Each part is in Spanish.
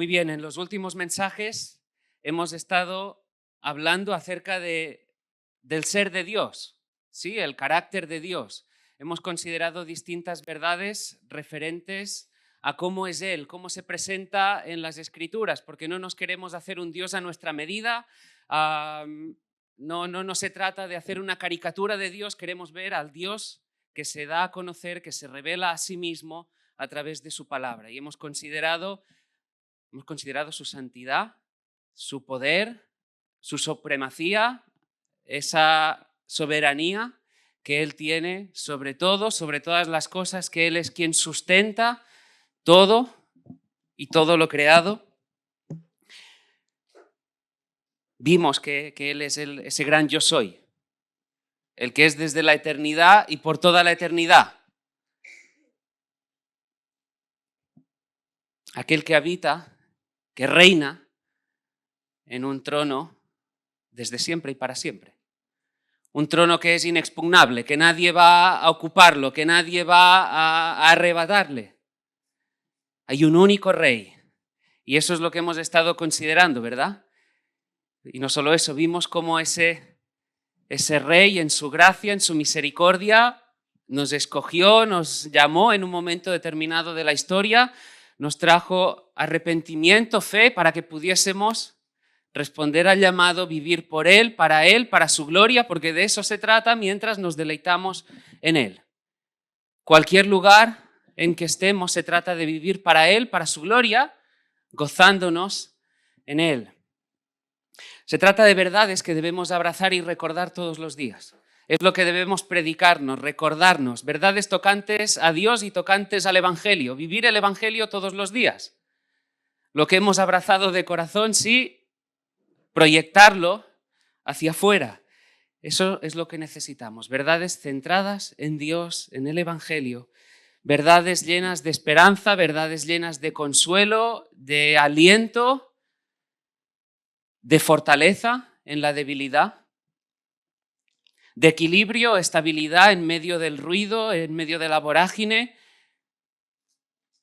Muy bien, en los últimos mensajes hemos estado hablando acerca del ser de Dios, ¿sí? El carácter de Dios. Hemos considerado distintas verdades referentes a cómo es Él, cómo se presenta en las Escrituras, porque no nos queremos hacer un Dios a nuestra medida, no se trata de hacer una caricatura de Dios, queremos ver al Dios que se da a conocer, que se revela a sí mismo a través de su palabra. Y hemos considerado su santidad, su poder, su supremacía, esa soberanía que Él tiene sobre todo, sobre todas las cosas, que Él es quien sustenta todo y todo lo creado. Vimos que Él es ese gran yo soy, el que es desde la eternidad y por toda la eternidad. Aquel que habita, que reina en un trono desde siempre y para siempre. Un trono que es inexpugnable, que nadie va a ocuparlo, que nadie va a arrebatarle. Hay un único rey. Y eso es lo que hemos estado considerando, ¿verdad? Y no solo eso, vimos cómo ese rey en su gracia, en su misericordia, nos escogió, nos llamó en un momento determinado de la historia, nos trajo arrepentimiento, fe, para que pudiésemos responder al llamado, vivir por Él, para su gloria, porque de eso se trata mientras nos deleitamos en Él. Cualquier lugar en que estemos se trata de vivir para Él, para su gloria, gozándonos en Él. Se trata de verdades que debemos abrazar y recordar todos los días. Es lo que debemos predicarnos, recordarnos, verdades tocantes a Dios y tocantes al Evangelio, vivir el Evangelio todos los días. Lo que hemos abrazado de corazón, sí, proyectarlo hacia afuera. Eso es lo que necesitamos, verdades centradas en Dios, en el Evangelio, verdades llenas de esperanza, verdades llenas de consuelo, de aliento, de fortaleza en la debilidad, de equilibrio, estabilidad en medio del ruido, en medio de la vorágine,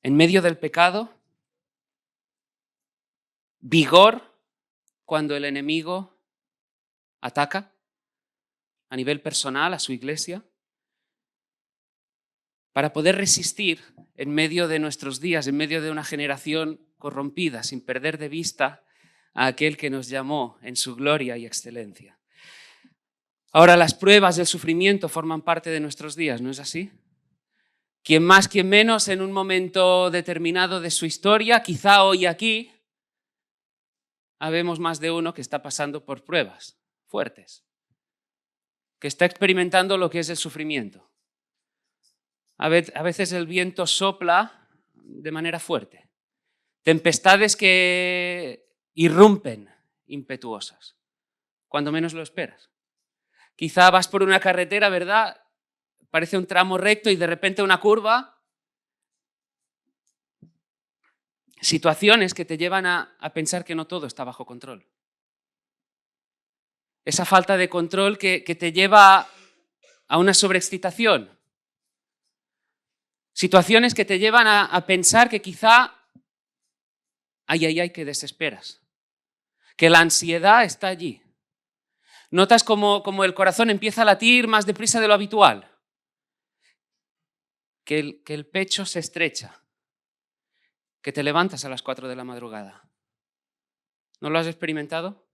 en medio del pecado, vigor cuando el enemigo ataca a nivel personal a su iglesia, para poder resistir en medio de nuestros días, en medio de una generación corrompida, sin perder de vista a aquel que nos llamó en su gloria y excelencia. Ahora, las pruebas del sufrimiento forman parte de nuestros días, ¿no es así? Quien más, quien menos, en un momento determinado de su historia, quizá hoy aquí, habemos más de uno que está pasando por pruebas fuertes, que está experimentando lo que es el sufrimiento. A veces el viento sopla de manera fuerte. Tempestades que irrumpen impetuosas, cuando menos lo esperas. Quizá vas por una carretera, ¿verdad? Parece un tramo recto y de repente una curva. Situaciones que te llevan a pensar que no todo está bajo control. Esa falta de control que te lleva a una sobreexcitación. Situaciones que te llevan a pensar que quizá, que desesperas, que la ansiedad está allí. Notas como el corazón empieza a latir más deprisa de lo habitual, que el pecho se estrecha, que te levantas a las 4 de la madrugada. ¿No lo has experimentado?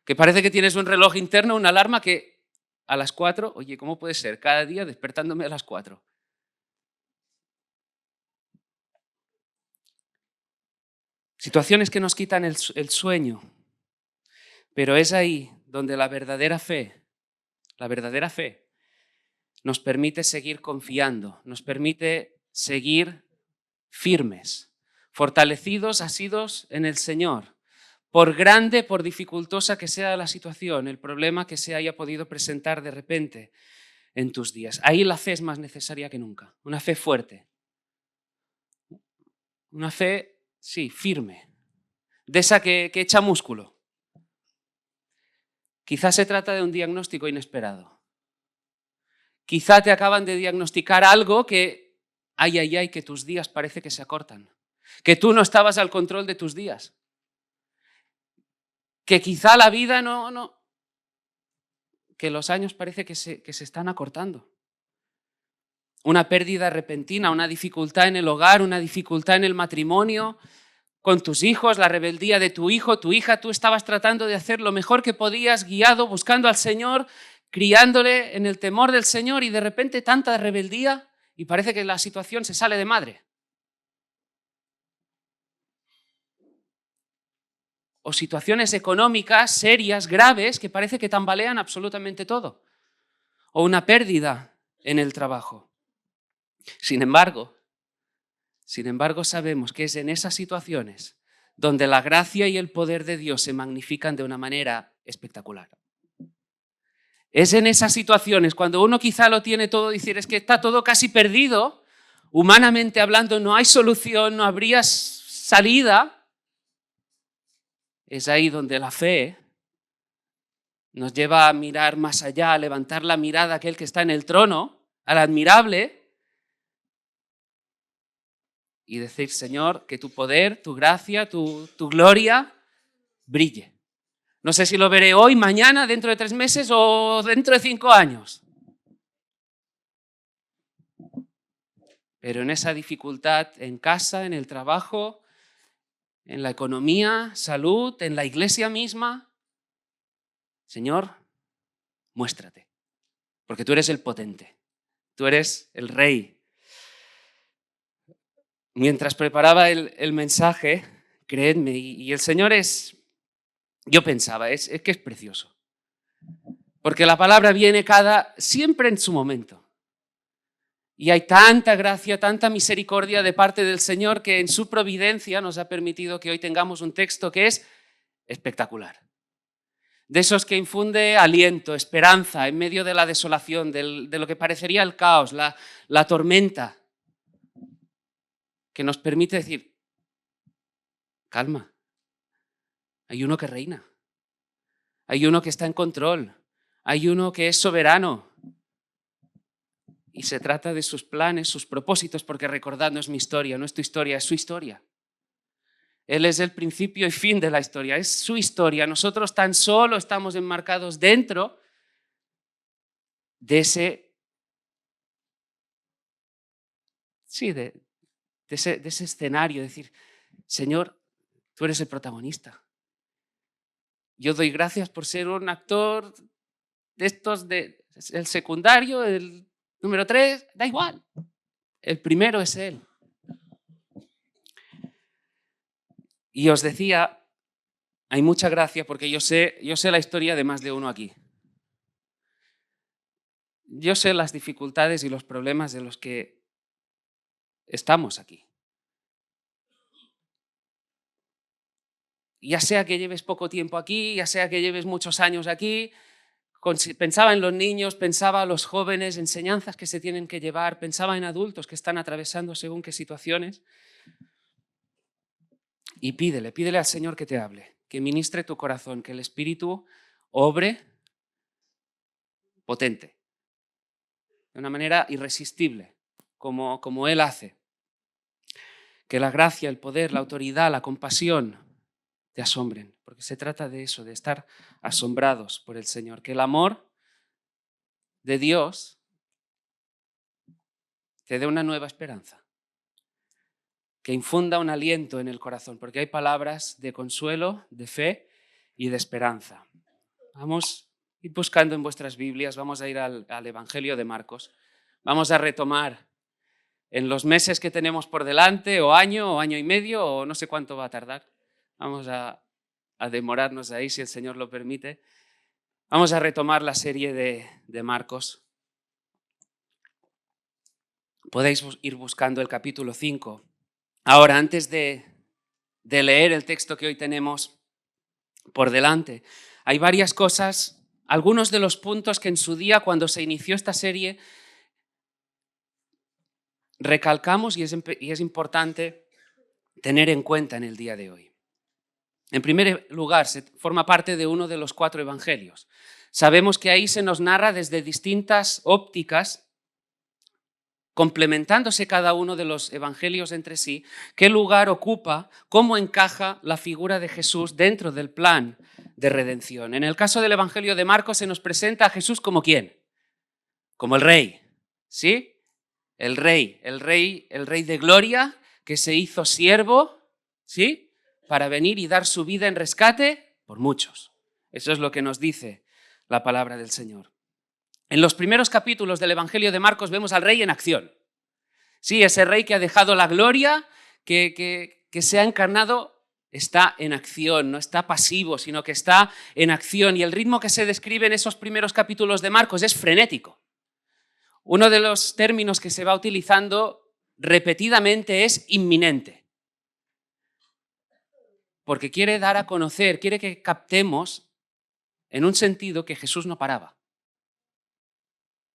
Que parece que tienes un reloj interno, una alarma que a las 4, oye, ¿cómo puede ser? Cada día despertándome a las 4. Situaciones que nos quitan el sueño, pero es ahí donde la verdadera fe nos permite seguir confiando, nos permite seguir firmes, fortalecidos, asidos en el Señor, por grande, por dificultosa que sea la situación, el problema que se haya podido presentar de repente en tus días. Ahí la fe es más necesaria que nunca, una fe fuerte, una fe, sí, firme, de esa que echa músculo. Quizás se trata de un diagnóstico inesperado. Quizá te acaban de diagnosticar algo que, que tus días parece que se acortan. que tú no estabas al control de tus días, que quizá la vida que los años parece que se están acortando. Una pérdida repentina, una dificultad en el hogar, una dificultad en el matrimonio, con tus hijos, la rebeldía de tu hijo, tu hija, tú estabas tratando de hacer lo mejor que podías, guiado, buscando al Señor, criándole en el temor del Señor y de repente tanta rebeldía y parece que la situación se sale de madre. O situaciones económicas serias, graves, que parece que tambalean absolutamente todo. O una pérdida en el trabajo. Sin embargo, sabemos que es en esas situaciones donde la gracia y el poder de Dios se magnifican de una manera espectacular. Es en esas situaciones cuando uno quizá lo tiene todo, decir es que está todo casi perdido, humanamente hablando no hay solución, no habría salida. Es ahí donde la fe nos lleva a mirar más allá, a levantar la mirada a aquel que está en el trono, al admirable, y decir, Señor, que tu poder, tu gracia, tu gloria brille. No sé si lo veré hoy, mañana, dentro de 3 meses o dentro de 5 años. Pero en esa dificultad, en casa, en el trabajo, en la economía, salud, en la iglesia misma, Señor, muéstrate, porque tú eres el potente, tú eres el rey. Mientras preparaba el mensaje, creedme, y el Señor yo pensaba, es que es precioso, porque la palabra viene siempre en su momento. Y hay tanta gracia, tanta misericordia de parte del Señor que en su providencia nos ha permitido que hoy tengamos un texto que es espectacular. De esos que infunde aliento, esperanza en medio de la desolación, de lo que parecería el caos, la tormenta, que nos permite decir, calma, hay uno que reina, hay uno que está en control, hay uno que es soberano. Y se trata de sus planes, sus propósitos, porque recordad, no es mi historia, no es tu historia, es su historia. Él es el principio y fin de la historia, es su historia. Nosotros tan solo estamos enmarcados dentro de ese escenario, decir, Señor, tú eres el protagonista. Yo doy gracias por ser un actor de estos, el secundario, el número 3, da igual. El primero es Él. Y os decía, hay mucha gracia porque yo sé la historia de más de uno aquí. Yo sé las dificultades y los problemas de los que estamos aquí. Ya sea que lleves poco tiempo aquí, ya sea que lleves muchos años aquí, pensaba en los niños, pensaba en los jóvenes, enseñanzas que se tienen que llevar, pensaba en adultos que están atravesando según qué situaciones. Y pídele al Señor que te hable, que ministre tu corazón, que el Espíritu obre potente, de una manera irresistible, como Él hace. Que la gracia, el poder, la autoridad, la compasión te asombren, porque se trata de eso, de estar asombrados por el Señor. Que el amor de Dios te dé una nueva esperanza, que infunda un aliento en el corazón, porque hay palabras de consuelo, de fe y de esperanza. Vamos a ir buscando en vuestras Biblias, vamos a ir al Evangelio de Marcos, vamos a retomar en los meses que tenemos por delante, o año y medio, o no sé cuánto va a tardar. Vamos a demorarnos ahí, si el Señor lo permite. Vamos a retomar la serie de Marcos. Podéis ir buscando el capítulo 5. Ahora, antes de leer el texto que hoy tenemos por delante, hay varias cosas, algunos de los puntos que en su día, cuando se inició esta serie, recalcamos y es importante tener en cuenta en el día de hoy. En primer lugar, forma parte de uno de los 4 evangelios. Sabemos que ahí se nos narra desde distintas ópticas complementándose cada uno de los evangelios entre sí, qué lugar ocupa, cómo encaja la figura de Jesús dentro del plan de redención. En el caso del Evangelio de Marcos se nos presenta a Jesús como ¿quién? Como el rey, ¿sí? El rey de gloria que se hizo siervo, ¿sí? Para venir y dar su vida en rescate por muchos. Eso es lo que nos dice la palabra del Señor. En los primeros capítulos del Evangelio de Marcos vemos al rey en acción. Sí, ese rey que ha dejado la gloria, que se ha encarnado, está en acción, no está pasivo, sino que está en acción. Y el ritmo que se describe en esos primeros capítulos de Marcos es frenético. Uno de los términos que se va utilizando repetidamente es inminente. Porque quiere dar a conocer, quiere que captemos en un sentido que Jesús no paraba.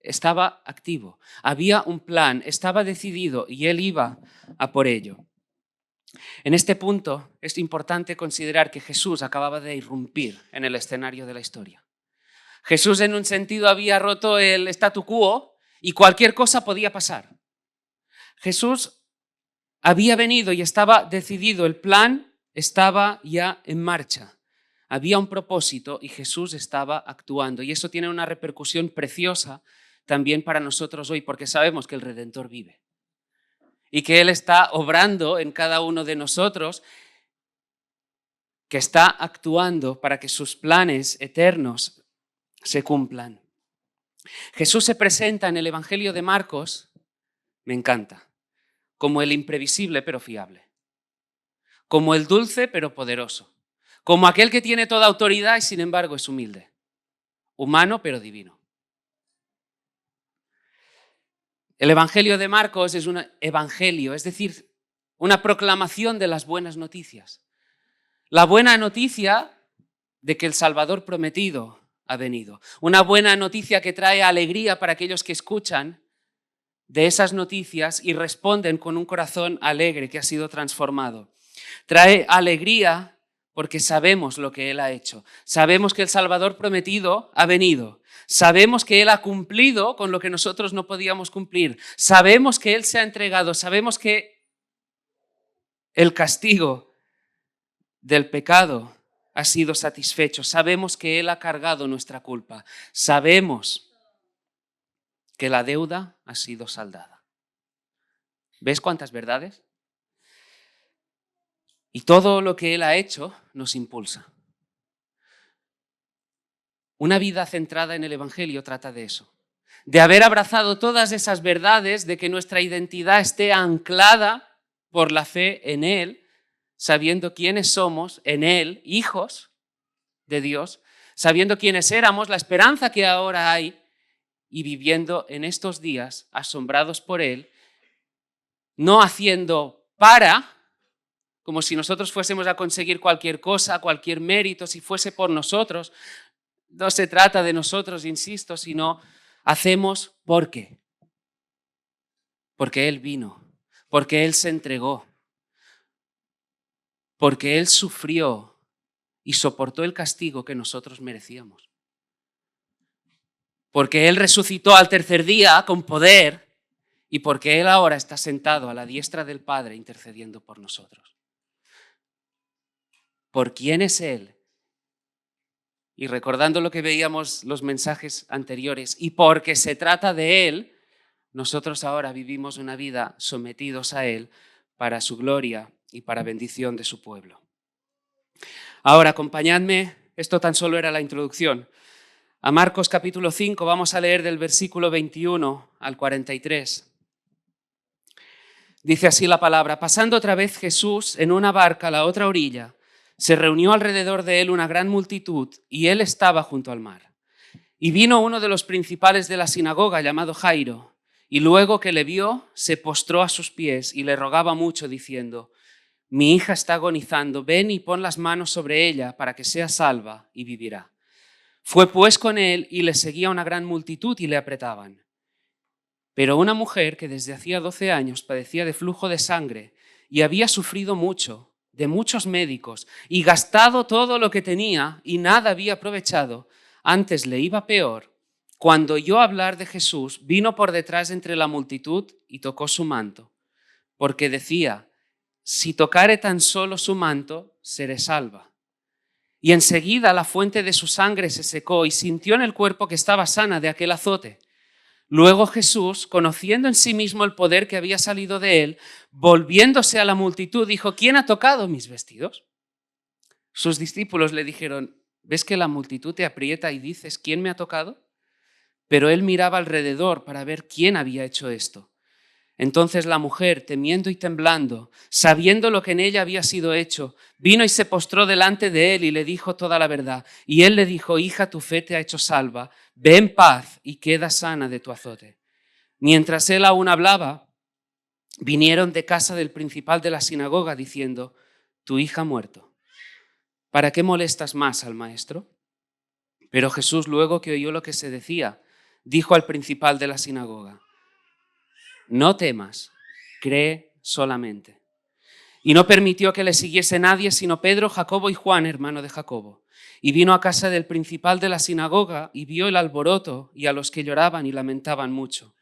Estaba activo, había un plan, estaba decidido y él iba a por ello. En este punto es importante considerar que Jesús acababa de irrumpir en el escenario de la historia. Jesús en un sentido había roto el statu quo y cualquier cosa podía pasar. Jesús había venido y estaba decidido, el plan estaba ya en marcha. Había un propósito y Jesús estaba actuando y eso tiene una repercusión preciosa también para nosotros hoy, porque sabemos que el Redentor vive y que Él está obrando en cada uno de nosotros, que está actuando para que sus planes eternos se cumplan. Jesús se presenta en el Evangelio de Marcos, me encanta, como el imprevisible pero fiable, como el dulce pero poderoso, como aquel que tiene toda autoridad y sin embargo es humilde, humano pero divino. El Evangelio de Marcos es un evangelio, es decir, una proclamación de las buenas noticias. La buena noticia de que el Salvador prometido ha venido. Una buena noticia que trae alegría para aquellos que escuchan de esas noticias y responden con un corazón alegre que ha sido transformado. Trae alegría porque sabemos lo que Él ha hecho. Sabemos que el Salvador prometido ha venido. Sabemos que Él ha cumplido con lo que nosotros no podíamos cumplir. Sabemos que Él se ha entregado. Sabemos que el castigo del pecado ha sido satisfecho. Sabemos que Él ha cargado nuestra culpa. Sabemos que la deuda ha sido saldada. ¿Ves cuántas verdades? Y todo lo que Él ha hecho nos impulsa. Una vida centrada en el Evangelio trata de eso, de haber abrazado todas esas verdades, de que nuestra identidad esté anclada por la fe en Él, sabiendo quiénes somos en Él, hijos de Dios, sabiendo quiénes éramos, la esperanza que ahora hay y viviendo en estos días asombrados por Él, no haciendo como si nosotros fuésemos a conseguir cualquier cosa, cualquier mérito, si fuese por nosotros. No se trata de nosotros, insisto, sino hacemos porque Él vino, porque Él se entregó, porque Él sufrió y soportó el castigo que nosotros merecíamos. Porque Él resucitó al tercer día con poder y porque Él ahora está sentado a la diestra del Padre intercediendo por nosotros. ¿Por quién es Él? Y recordando lo que veíamos los mensajes anteriores, y porque se trata de Él, nosotros ahora vivimos una vida sometidos a Él para su gloria y para bendición de su pueblo. Ahora, acompañadme, esto tan solo era la introducción. A Marcos capítulo 5 vamos a leer del versículo 21 al 43. Dice así la palabra: pasando otra vez Jesús en una barca a la otra orilla, se reunió alrededor de él una gran multitud y él estaba junto al mar. Y vino uno de los principales de la sinagoga llamado Jairo, y luego que le vio, se postró a sus pies y le rogaba mucho diciendo: mi hija está agonizando, ven y pon las manos sobre ella para que sea salva y vivirá. Fue pues con él y le seguía una gran multitud y le apretaban. Pero una mujer que desde hacía 12 años padecía de flujo de sangre y había sufrido mucho de muchos médicos y gastado todo lo que tenía y nada había aprovechado, antes le iba peor, cuando oyó hablar de Jesús, vino por detrás entre la multitud y tocó su manto, porque decía: si tocare tan solo su manto, seré salva. Y enseguida la fuente de su sangre se secó y sintió en el cuerpo que estaba sana de aquel azote. Luego Jesús, conociendo en sí mismo el poder que había salido de él, volviéndose a la multitud, dijo: ¿quién ha tocado mis vestidos? Sus discípulos le dijeron: ¿ves que la multitud te aprieta y dices: ¿quién me ha tocado? Pero él miraba alrededor para ver quién había hecho esto. Entonces la mujer, temiendo y temblando, sabiendo lo que en ella había sido hecho, vino y se postró delante de él y le dijo toda la verdad. Y él le dijo: hija, tu fe te ha hecho salva, ve en paz y queda sana de tu azote. Mientras él aún hablaba, vinieron de casa del principal de la sinagoga diciendo: tu hija ha muerto. ¿Para qué molestas más al maestro? Pero Jesús, luego que oyó lo que se decía, dijo al principal de la sinagoga: no temas, cree solamente. Y no permitió que le siguiese nadie sino Pedro, Jacobo y Juan, hermano de Jacobo. Y vino a casa del principal de la sinagoga y vio el alboroto y a los que lloraban y lamentaban mucho.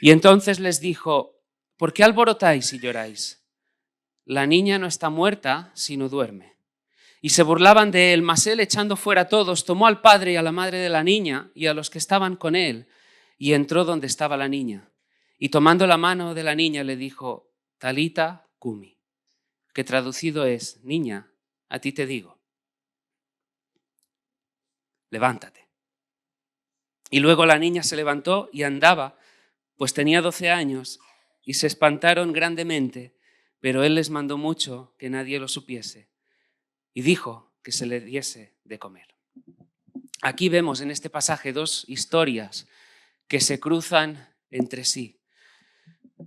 Y entonces les dijo: ¿por qué alborotáis y lloráis? La niña no está muerta, sino duerme. Y se burlaban de él, mas él, echando fuera a todos, tomó al padre y a la madre de la niña y a los que estaban con él, y entró donde estaba la niña. Y tomando la mano de la niña le dijo: Talita cumi, que traducido es: niña, a ti te digo, levántate. Y luego la niña se levantó y andaba, pues tenía 12 años, y se espantaron grandemente, pero él les mandó mucho que nadie lo supiese, y dijo que se le diese de comer. Aquí vemos en este pasaje dos historias que se cruzan entre sí.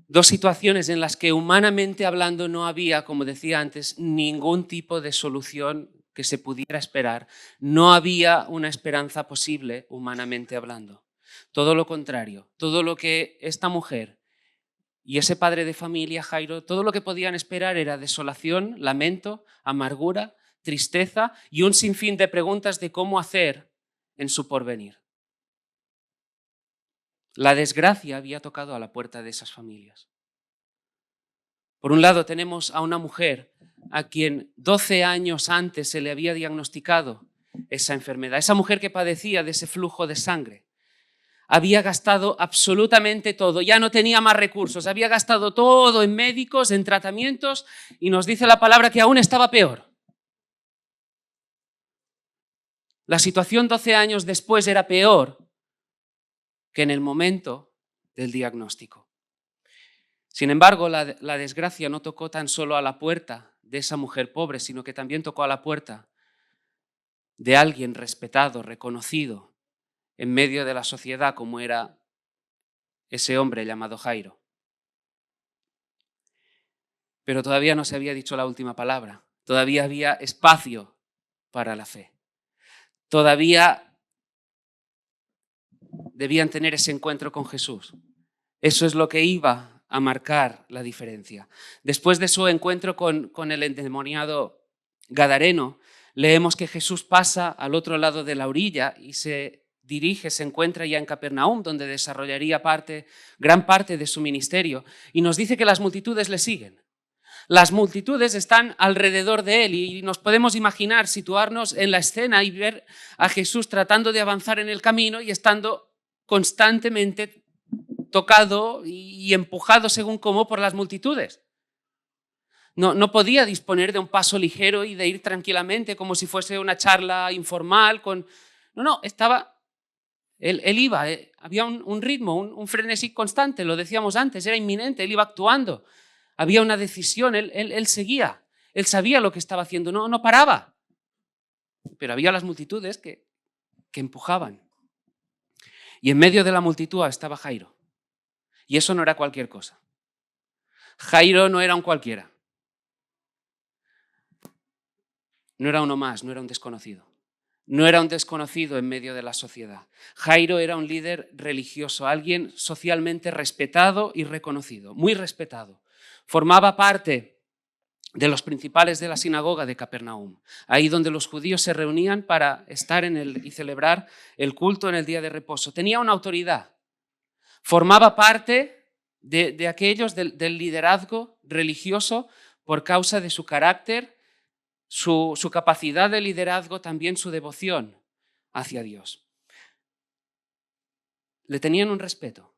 Dos situaciones en las que humanamente hablando no había, como decía antes, ningún tipo de solución que se pudiera esperar. No había una esperanza posible humanamente hablando. Todo lo contrario, todo lo que esta mujer y ese padre de familia, Jairo, todo lo que podían esperar era desolación, lamento, amargura, tristeza y un sinfín de preguntas de cómo hacer en su porvenir. La desgracia había tocado a la puerta de esas familias. Por un lado tenemos a una mujer a quien 12 años antes se le había diagnosticado esa enfermedad, esa mujer que padecía de ese flujo de sangre. Había gastado absolutamente todo, ya no tenía más recursos, había gastado todo en médicos, en tratamientos, y nos dice la palabra que aún estaba peor. La situación 12 años después era peor que en el momento del diagnóstico. Sin embargo, la desgracia no tocó tan solo a la puerta de esa mujer pobre, sino que también tocó a la puerta de alguien respetado, reconocido en medio de la sociedad, como era ese hombre llamado Jairo. Pero todavía no se había dicho la última palabra, todavía había espacio para la fe. Todavía debían tener ese encuentro con Jesús. Eso es lo que iba a marcar la diferencia. Después de su encuentro con el endemoniado gadareno, leemos que Jesús pasa al otro lado de la orilla y se encuentra ya en Capernaum, donde desarrollaría gran parte de su ministerio, y nos dice que las multitudes le siguen. Las multitudes están alrededor de él y nos podemos imaginar, situarnos en la escena y ver a Jesús tratando de avanzar en el camino y estando constantemente tocado y empujado según cómo por las multitudes. No podía disponer de un paso ligero y de ir tranquilamente como si fuese una charla informal. Él iba, había un ritmo, un frenesí constante, lo decíamos antes, era inminente, él iba actuando. Había una decisión, él seguía, él sabía lo que estaba haciendo, no paraba. Pero había las multitudes que empujaban. Y en medio de la multitud estaba Jairo. Y eso no era cualquier cosa. Jairo no era un cualquiera. No era uno más, no era un desconocido. No era un desconocido en medio de la sociedad. Jairo era un líder religioso, alguien socialmente respetado y reconocido, muy respetado. Formaba parte de los principales de la sinagoga de Capernaum, ahí donde los judíos se reunían para estar y celebrar el culto en el día de reposo. Tenía una autoridad, formaba parte de aquellos del liderazgo religioso por causa de su carácter, su capacidad de liderazgo, también su devoción hacia Dios. Le tenían un respeto,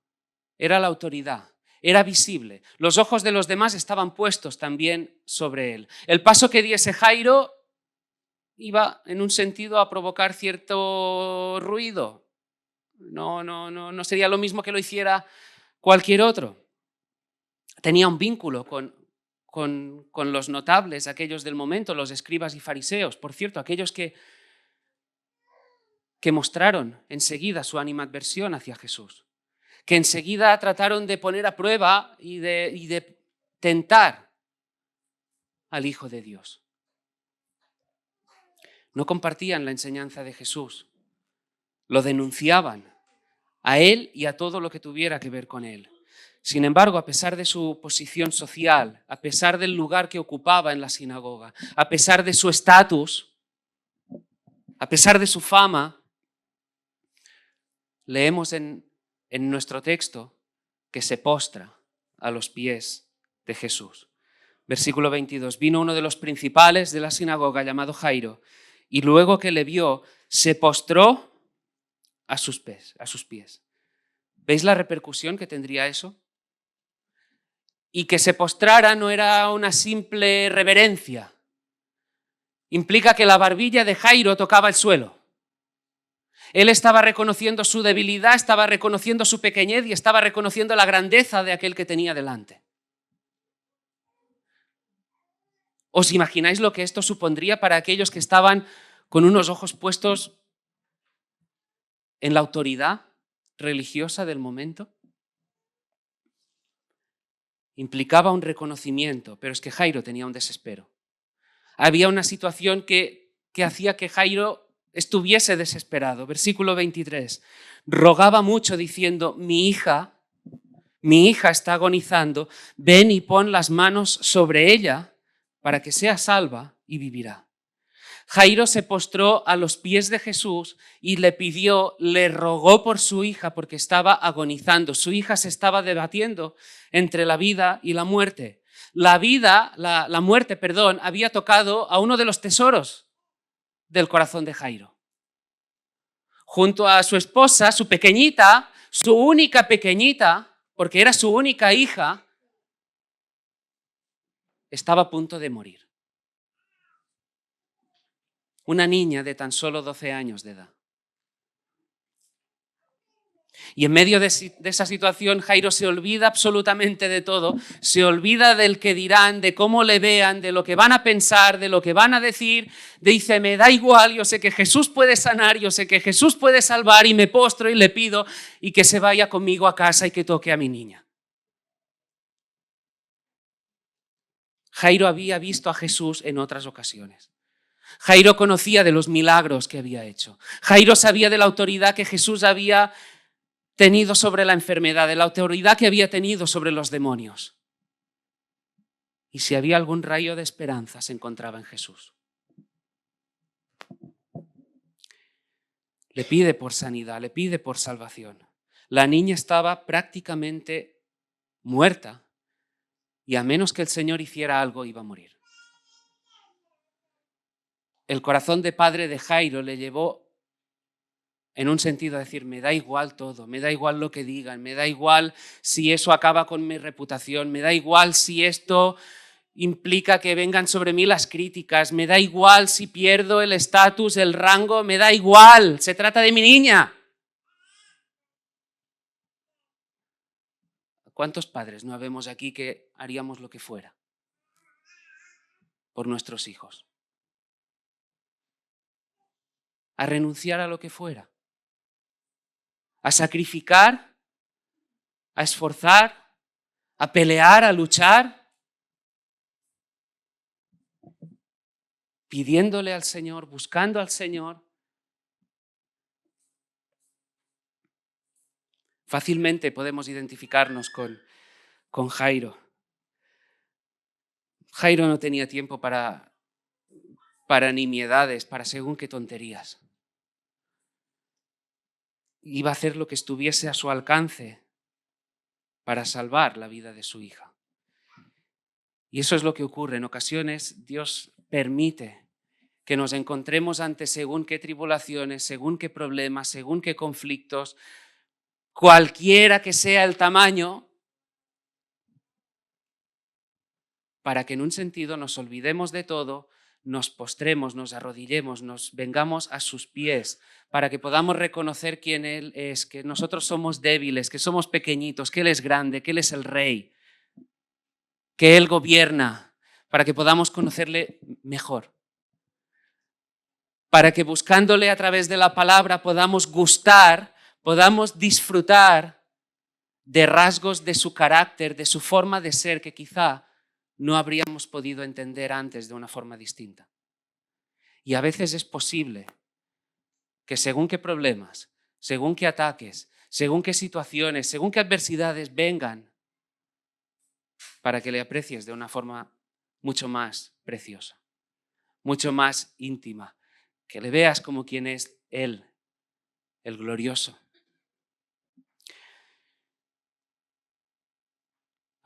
era la autoridad, era visible. Los ojos de los demás estaban puestos también sobre él. El paso que diese Jairo iba en un sentido a provocar cierto ruido. No sería lo mismo que lo hiciera cualquier otro. Tenía un vínculo con los notables, aquellos del momento, los escribas y fariseos. Por cierto, aquellos que mostraron enseguida su animadversión hacia Jesús, que enseguida trataron de poner a prueba y de tentar al Hijo de Dios. No compartían la enseñanza de Jesús, lo denunciaban a él y a todo lo que tuviera que ver con él. Sin embargo, a pesar de su posición social, a pesar del lugar que ocupaba en la sinagoga, a pesar de su estatus, a pesar de su fama, leemos en nuestro texto que se postra a los pies de Jesús. Versículo 22. Vino uno de los principales de la sinagoga llamado Jairo, y luego que le vio, se postró a sus pies. ¿Veis la repercusión que tendría eso? Y que se postrara no era una simple reverencia. Implica que la barbilla de Jairo tocaba el suelo. Él estaba reconociendo su debilidad, estaba reconociendo su pequeñez y estaba reconociendo la grandeza de aquel que tenía delante. ¿Os imagináis lo que esto supondría para aquellos que estaban con unos ojos puestos en la autoridad religiosa del momento? Implicaba un reconocimiento, pero es que Jairo tenía un desespero. Había una situación que hacía que Jairo estuviese desesperado. Versículo 23. Rogaba mucho diciendo, mi hija está agonizando, ven y pon las manos sobre ella para que sea salva y vivirá. Jairo se postró a los pies de Jesús y le rogó por su hija porque estaba agonizando. Su hija se estaba debatiendo entre la vida y la muerte. La muerte, había tocado a uno de los tesoros del corazón de Jairo. Junto a su esposa, su pequeñita, su única pequeñita, porque era su única hija, estaba a punto de morir. Una niña de tan solo 12 años de edad. Y en medio de esa situación, Jairo se olvida absolutamente de todo, se olvida del que dirán, de cómo le vean, de lo que van a pensar, de lo que van a decir. Dice, me da igual, yo sé que Jesús puede sanar, yo sé que Jesús puede salvar y me postro y le pido y que se vaya conmigo a casa y que toque a mi niña. Jairo había visto a Jesús en otras ocasiones. Jairo conocía de los milagros que había hecho. Jairo sabía de la autoridad que Jesús había tenido sobre la enfermedad, de la autoridad que había tenido sobre los demonios. Y si había algún rayo de esperanza, se encontraba en Jesús. Le pide por sanidad, le pide por salvación. La niña estaba prácticamente muerta y a menos que el Señor hiciera algo, iba a morir. El corazón de padre de Jairo le llevó en un sentido a decir, me da igual todo, me da igual lo que digan, me da igual si eso acaba con mi reputación, me da igual si esto implica que vengan sobre mí las críticas, me da igual si pierdo el estatus, el rango, me da igual, se trata de mi niña. ¿Cuántos padres no habemos aquí que haríamos lo que fuera por nuestros hijos? A renunciar a lo que fuera, a sacrificar, a esforzar, a pelear, a luchar, pidiéndole al Señor, buscando al Señor. Fácilmente podemos identificarnos con Jairo. Jairo no tenía tiempo para nimiedades, para según qué tonterías. Iba a hacer lo que estuviese a su alcance para salvar la vida de su hija. Y eso es lo que ocurre. En ocasiones Dios permite que nos encontremos ante según qué tribulaciones, según qué problemas, según qué conflictos, cualquiera que sea el tamaño, para que en un sentido nos olvidemos de todo, nos postremos, nos arrodillemos, nos vengamos a sus pies, para que podamos reconocer quién Él es, que nosotros somos débiles, que somos pequeñitos, que Él es grande, que Él es el Rey, que Él gobierna, para que podamos conocerle mejor. Para que buscándole a través de la palabra podamos gustar, podamos disfrutar de rasgos de su carácter, de su forma de ser, que quizá no habríamos podido entender antes de una forma distinta. Y a veces es posible que según qué problemas, según qué ataques, según qué situaciones, según qué adversidades vengan, para que le aprecies de una forma mucho más preciosa, mucho más íntima, que le veas como quien es Él, el glorioso.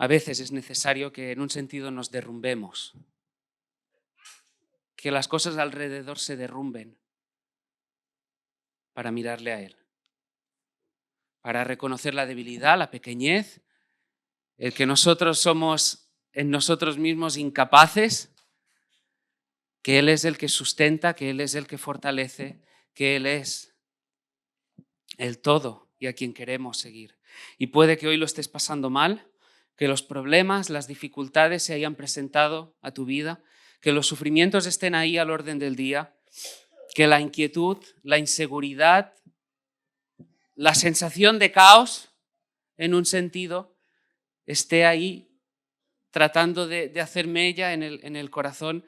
A veces es necesario que en un sentido nos derrumbemos, que las cosas alrededor se derrumben para mirarle a Él, para reconocer la debilidad, la pequeñez, el que nosotros somos en nosotros mismos incapaces, que Él es el que sustenta, que Él es el que fortalece, que Él es el todo y a quien queremos seguir. Y puede que hoy lo estés pasando mal, que los problemas, las dificultades se hayan presentado a tu vida, que los sufrimientos estén ahí al orden del día, que la inquietud, la inseguridad, la sensación de caos, en un sentido, esté ahí tratando de hacer mella en el corazón.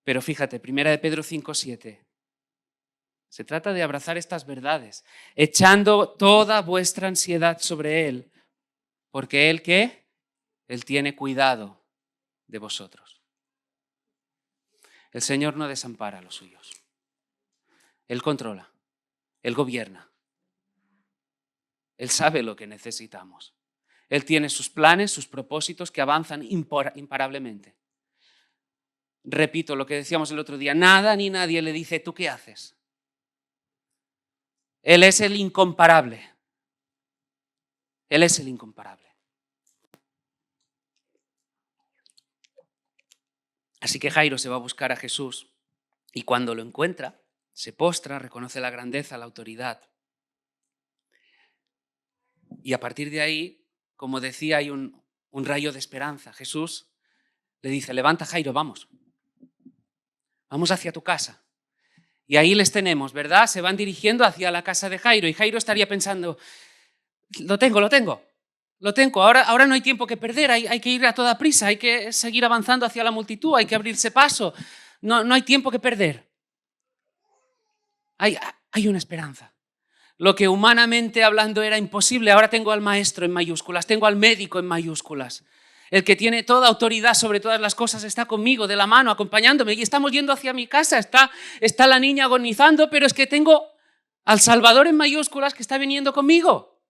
Pero fíjate, 1 de Pedro 5:7. Se trata de abrazar estas verdades, echando toda vuestra ansiedad sobre Él, porque Él, ¿qué? Él tiene cuidado de vosotros. El Señor no desampara a los suyos. Él controla, Él gobierna, Él sabe lo que necesitamos. Él tiene sus planes, sus propósitos que avanzan imparablemente. Repito lo que decíamos el otro día, nada ni nadie le dice, ¿tú qué haces? Él es el incomparable. Él es el incomparable. Así que Jairo se va a buscar a Jesús y cuando lo encuentra, se postra, reconoce la grandeza, la autoridad. Y a partir de ahí, como decía, hay un rayo de esperanza. Jesús le dice, levanta Jairo, vamos hacia tu casa. Y ahí les tenemos, ¿verdad? Se van dirigiendo hacia la casa de Jairo y Jairo estaría pensando, lo tengo. Ahora no hay tiempo que perder, hay que ir a toda prisa, hay que seguir avanzando hacia la multitud, hay que abrirse paso. No hay tiempo que perder. Hay una esperanza. Lo que humanamente hablando era imposible, ahora tengo al maestro en mayúsculas, tengo al médico en mayúsculas. El que tiene toda autoridad sobre todas las cosas está conmigo, de la mano, acompañándome. Y estamos yendo hacia mi casa, está la niña agonizando, pero es que tengo al Salvador en mayúsculas que está viniendo conmigo.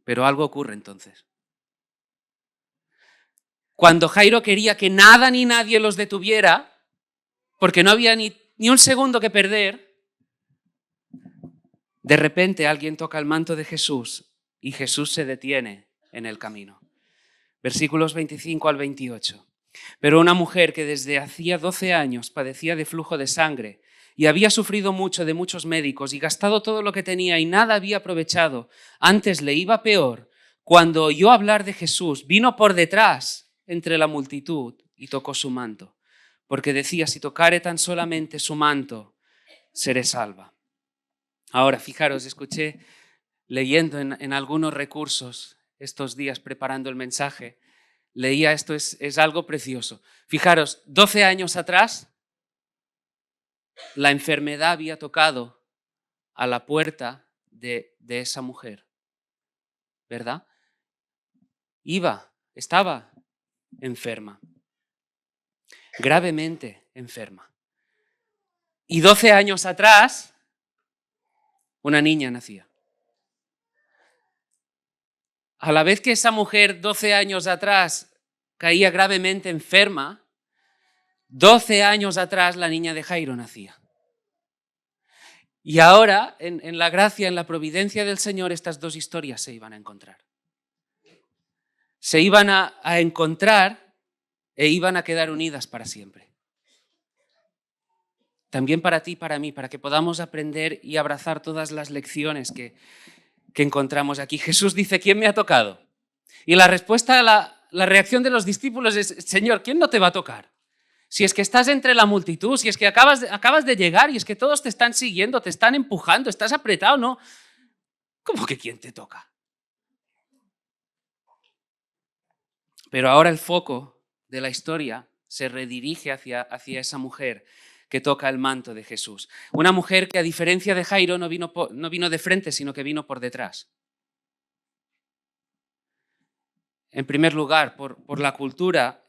Pero algo ocurre entonces. Cuando Jairo quería que nada ni nadie los detuviera, porque no había ni un segundo que perder, de repente alguien toca el manto de Jesús y Jesús se detiene en el camino. Versículos 25 al 28. Pero una mujer que desde hacía 12 años padecía de flujo de sangre y había sufrido mucho de muchos médicos y gastado todo lo que tenía y nada había aprovechado, antes le iba peor, cuando oyó hablar de Jesús, vino por detrás entre la multitud y tocó su manto, porque decía, si tocare tan solamente su manto, seré salva. Ahora, fijaros, escuché leyendo en algunos recursos estos días preparando el mensaje, leía esto, es algo precioso. Fijaros, 12 años atrás, la enfermedad había tocado a la puerta de esa mujer, ¿verdad? estaba enferma, gravemente enferma. Y 12 años atrás, una niña nacía. A la vez que esa mujer 12 años atrás caía gravemente enferma, 12 años atrás la niña de Jairo nacía. Y ahora, en la gracia, en la providencia del Señor, estas dos historias se iban a encontrar. Se iban a encontrar e iban a quedar unidas para siempre. También para ti y para mí, para que podamos aprender y abrazar todas las lecciones que encontramos aquí. Jesús dice, ¿quién me ha tocado? Y la respuesta, la reacción de los discípulos es, Señor, ¿quién no te va a tocar? Si es que estás entre la multitud, si es que acabas de llegar y es que todos te están siguiendo, te están empujando, estás apretado, ¿no? ¿Cómo que quién te toca? Pero ahora el foco de la historia se redirige hacia esa mujer que toca el manto de Jesús. Una mujer que, a diferencia de Jairo, no vino de frente, sino que vino por detrás. En primer lugar, por la cultura,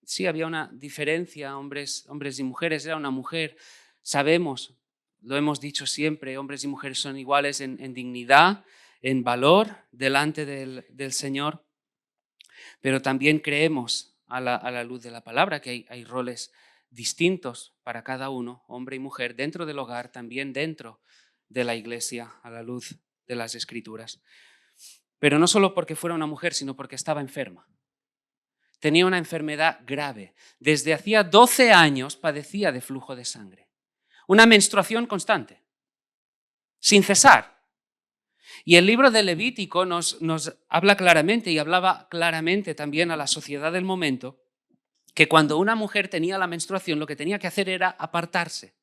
sí había una diferencia, hombres y mujeres, era una mujer. Sabemos, lo hemos dicho siempre, hombres y mujeres son iguales en dignidad, en valor delante del Señor, pero también creemos a la luz de la palabra que hay roles distintos para cada uno, hombre y mujer, dentro del hogar, también dentro de la iglesia, a la luz de las Escrituras. Pero no solo porque fuera una mujer, sino porque estaba enferma. Tenía una enfermedad grave. Desde hacía 12 años padecía de flujo de sangre. Una menstruación constante, sin cesar. Y el libro de Levítico nos habla claramente, y hablaba claramente también a la sociedad del momento, que cuando una mujer tenía la menstruación, lo que tenía que hacer era apartarse.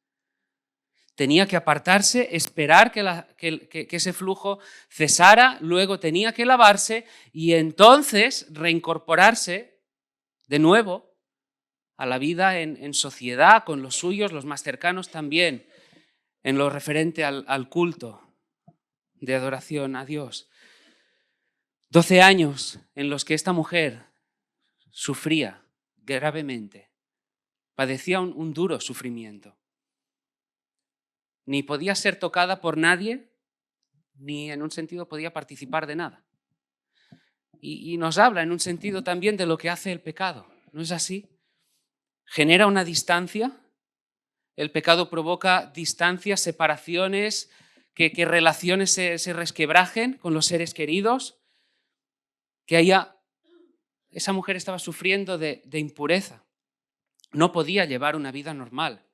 Tenía que apartarse, esperar que ese flujo cesara, luego tenía que lavarse y entonces reincorporarse de nuevo a la vida en sociedad, con los suyos, los más cercanos también, en lo referente al culto de adoración a Dios. 12 años en los que esta mujer sufría gravemente, padecía un duro sufrimiento. Ni podía ser tocada por nadie, ni en un sentido podía participar de nada. Y nos habla en un sentido también de lo que hace el pecado, ¿no es así? Genera una distancia, el pecado provoca distancias, separaciones, que relaciones se resquebrajen con los seres queridos, esa mujer estaba sufriendo de impureza, no podía llevar una vida normal,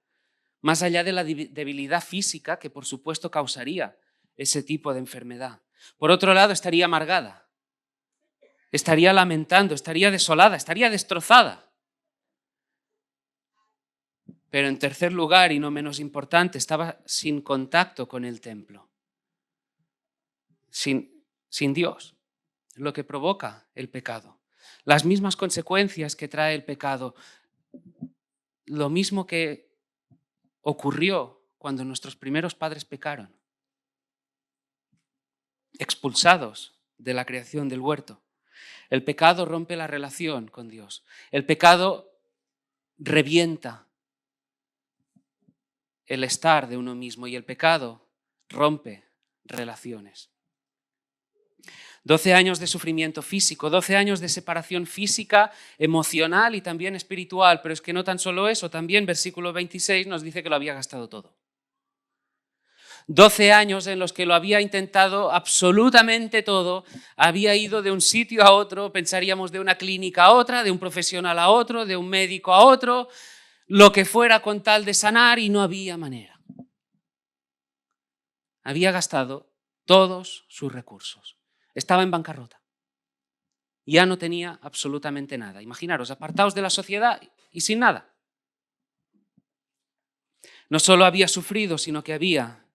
más allá de la debilidad física que por supuesto causaría ese tipo de enfermedad. Por otro lado, estaría amargada, estaría lamentando, estaría desolada, estaría destrozada. Pero en tercer lugar, y no menos importante, estaba sin contacto con el templo, sin Dios, lo que provoca el pecado. Las mismas consecuencias que trae el pecado, lo mismo que ocurrió cuando nuestros primeros padres pecaron, expulsados de la creación del huerto. El pecado rompe la relación con Dios. El pecado revienta el estar de uno mismo y el pecado rompe relaciones. 12 años de sufrimiento físico, 12 años de separación física, emocional y también espiritual, pero es que no tan solo eso, también versículo 26 nos dice que lo había gastado todo. 12 años en los que lo había intentado absolutamente todo, había ido de un sitio a otro, pensaríamos de una clínica a otra, de un profesional a otro, de un médico a otro, lo que fuera con tal de sanar y no había manera. Había gastado todos sus recursos. Estaba en bancarrota. Ya no tenía absolutamente nada. Imaginaros, apartados de la sociedad y sin nada. No solo había sufrido, sino que había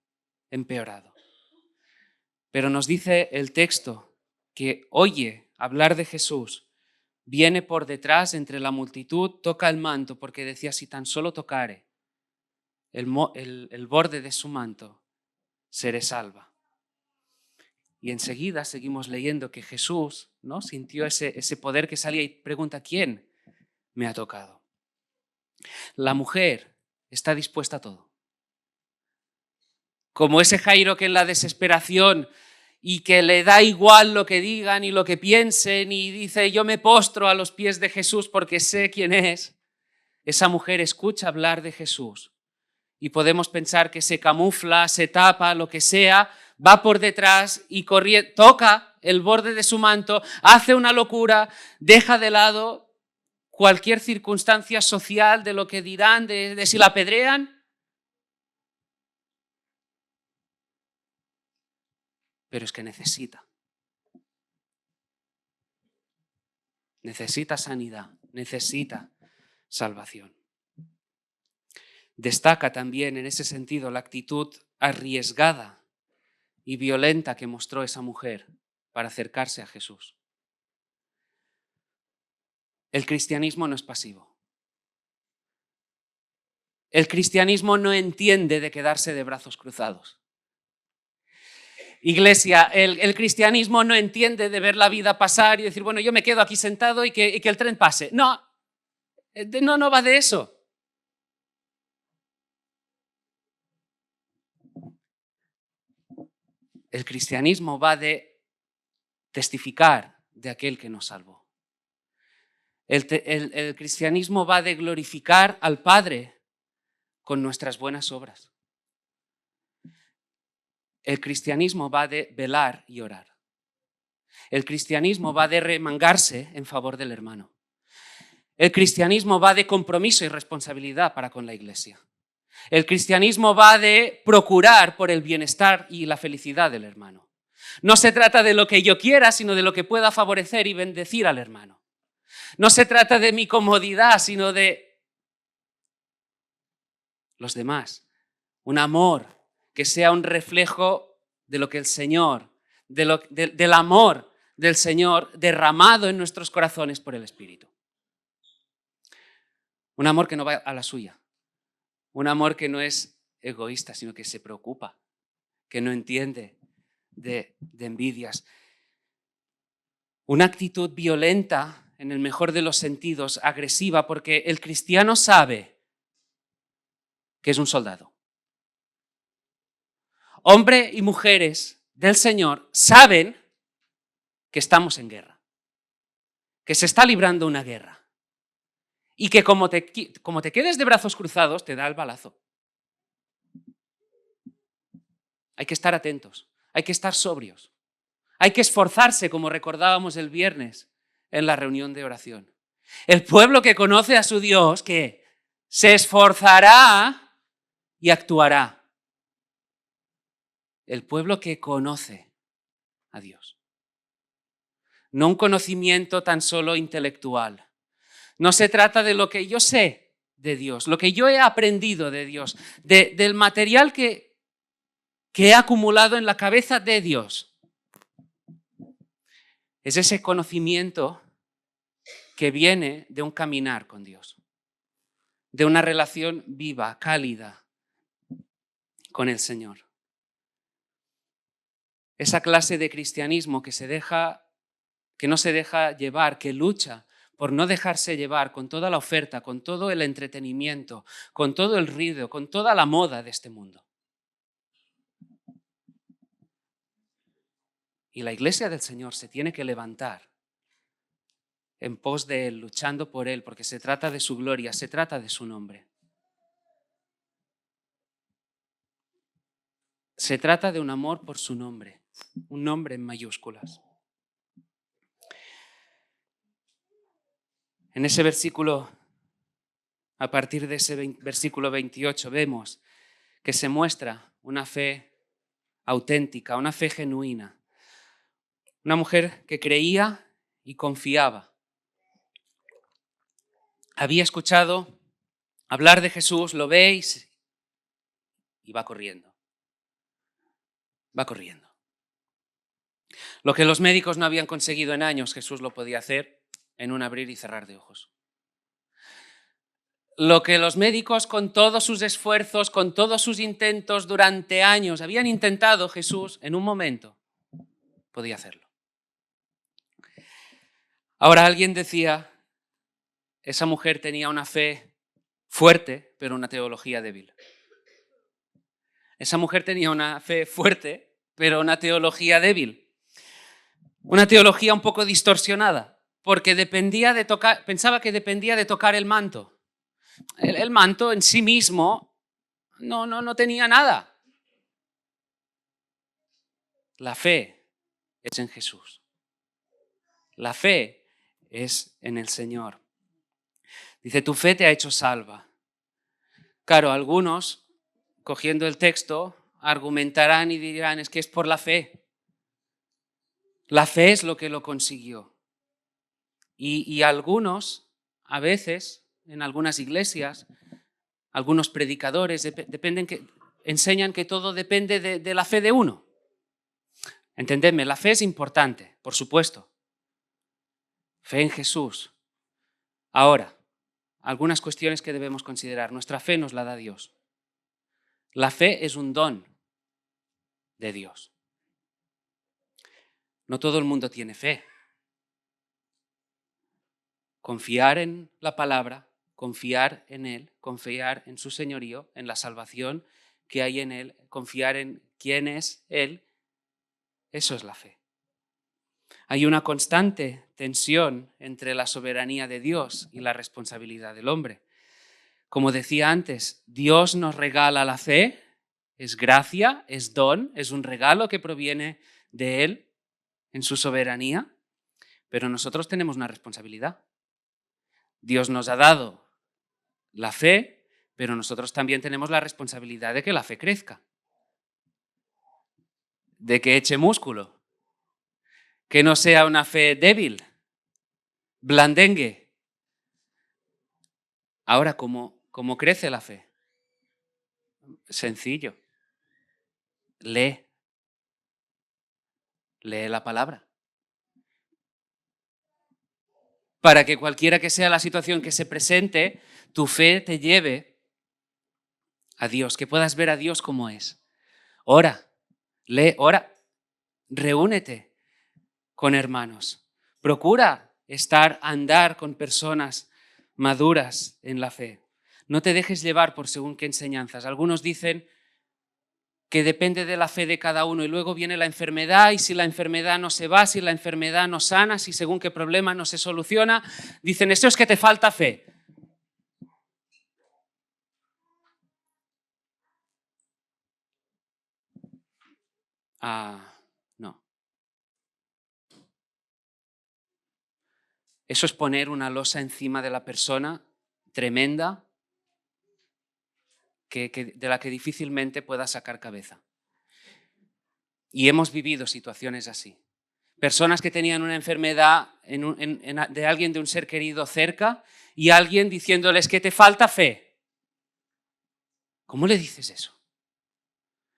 empeorado. Pero nos dice el texto que oye hablar de Jesús, viene por detrás entre la multitud, toca el manto, porque decía, si tan solo tocare el borde de su manto, seré salva. Y enseguida seguimos leyendo que Jesús, ¿no?, sintió ese poder que salía y pregunta: ¿quién me ha tocado? La mujer está dispuesta a todo. Como ese Jairo que en la desesperación y que le da igual lo que digan y lo que piensen y dice: yo me postro a los pies de Jesús porque sé quién es. Esa mujer escucha hablar de Jesús y podemos pensar que se camufla, se tapa, lo que sea, va por detrás y toca el borde de su manto, hace una locura, deja de lado cualquier circunstancia social de lo que dirán, de si la apedrean. Pero es que necesita sanidad, necesita salvación. Destaca también en ese sentido la actitud arriesgada y violenta que mostró esa mujer para acercarse a Jesús. El cristianismo no es pasivo. El cristianismo no entiende de quedarse de brazos cruzados. Iglesia, el cristianismo no entiende de ver la vida pasar y decir: bueno, yo me quedo aquí sentado y que el tren pase. No va de eso. El cristianismo va de testificar de aquel que nos salvó. El cristianismo va de glorificar al Padre con nuestras buenas obras. El cristianismo va de velar y orar. El cristianismo va de remangarse en favor del hermano. El cristianismo va de compromiso y responsabilidad para con la iglesia. El cristianismo va de procurar por el bienestar y la felicidad del hermano. No se trata de lo que yo quiera, sino de lo que pueda favorecer y bendecir al hermano. No se trata de mi comodidad, sino de los demás. Un amor que sea un reflejo de lo que el Señor, del amor del Señor derramado en nuestros corazones por el Espíritu. Un amor que no va a la suya. Un amor que no es egoísta, sino que se preocupa, que no entiende de envidias. Una actitud violenta, en el mejor de los sentidos, agresiva, porque el cristiano sabe que es un soldado. Hombres y mujeres del Señor saben que estamos en guerra, que se está librando una guerra y que como te quedes de brazos cruzados te da el balazo. Hay que estar atentos, hay que estar sobrios, hay que esforzarse, como recordábamos el viernes en la reunión de oración. El pueblo que conoce a su Dios, que se esforzará y actuará. El pueblo que conoce a Dios. No un conocimiento tan solo intelectual. No se trata de lo que yo sé de Dios, lo que yo he aprendido de Dios, del material que he acumulado en la cabeza de Dios. Es ese conocimiento que viene de un caminar con Dios, de una relación viva, cálida con el Señor. Esa clase de cristianismo que no se deja llevar, que lucha por no dejarse llevar con toda la oferta, con todo el entretenimiento, con todo el ruido, con toda la moda de este mundo. Y la iglesia del Señor se tiene que levantar en pos de Él, luchando por Él, porque se trata de su gloria, se trata de su nombre. Se trata de un amor por su nombre, un nombre en mayúsculas. En ese versículo, a partir de ese versículo 28, vemos que se muestra una fe auténtica, una fe genuina. Una mujer que creía y confiaba. Había escuchado hablar de Jesús, lo veis, y va corriendo. Va corriendo. Lo que los médicos no habían conseguido en años, Jesús lo podía hacer en un abrir y cerrar de ojos. Lo que los médicos con todos sus esfuerzos, con todos sus intentos durante años habían intentado, Jesús en un momento podía hacerlo. Ahora alguien decía, esa mujer tenía una fe fuerte, pero una teología débil. Esa mujer tenía una fe fuerte, pero una teología débil. Una teología un poco distorsionada, porque pensaba que dependía de tocar el manto. El manto en sí mismo no tenía nada. La fe es en Jesús. La fe es en el Señor. Dice, tu fe te ha hecho salva. Claro, algunos, cogiendo el texto, argumentarán y dirán, es que es por la fe. La fe es lo que lo consiguió. Y algunos, a veces, en algunas iglesias, algunos predicadores enseñan que todo depende de la fe de uno. Entendedme, la fe es importante, por supuesto. Fe en Jesús. Ahora, algunas cuestiones que debemos considerar. Nuestra fe nos la da Dios. La fe es un don de Dios. No todo el mundo tiene fe. Confiar en la palabra, confiar en Él, confiar en su señorío, en la salvación que hay en Él, confiar en quién es Él, eso es la fe. Hay una constante tensión entre la soberanía de Dios y la responsabilidad del hombre. Como decía antes, Dios nos regala la fe, es gracia, es don, es un regalo que proviene de Él en su soberanía, pero nosotros tenemos una responsabilidad. Dios nos ha dado la fe, pero nosotros también tenemos la responsabilidad de que la fe crezca, de que eche músculo, que no sea una fe débil, blandengue. Ahora, ¿cómo crece la fe? Sencillo. Lee la palabra. Para que cualquiera que sea la situación que se presente, tu fe te lleve a Dios, que puedas ver a Dios como es. Ora, reúnete con hermanos. Procura andar con personas maduras en la fe. No te dejes llevar por según qué enseñanzas. Algunos dicen que depende de la fe de cada uno y luego viene la enfermedad y si la enfermedad no se va, si la enfermedad no sana, si según qué problema no se soluciona, dicen, eso es que te falta fe. No. Eso es poner una losa encima de la persona tremenda de la que difícilmente pueda sacar cabeza. Y hemos vivido situaciones así. Personas que tenían una enfermedad de alguien, de un ser querido cerca, y alguien diciéndoles que te falta fe. ¿Cómo le dices eso?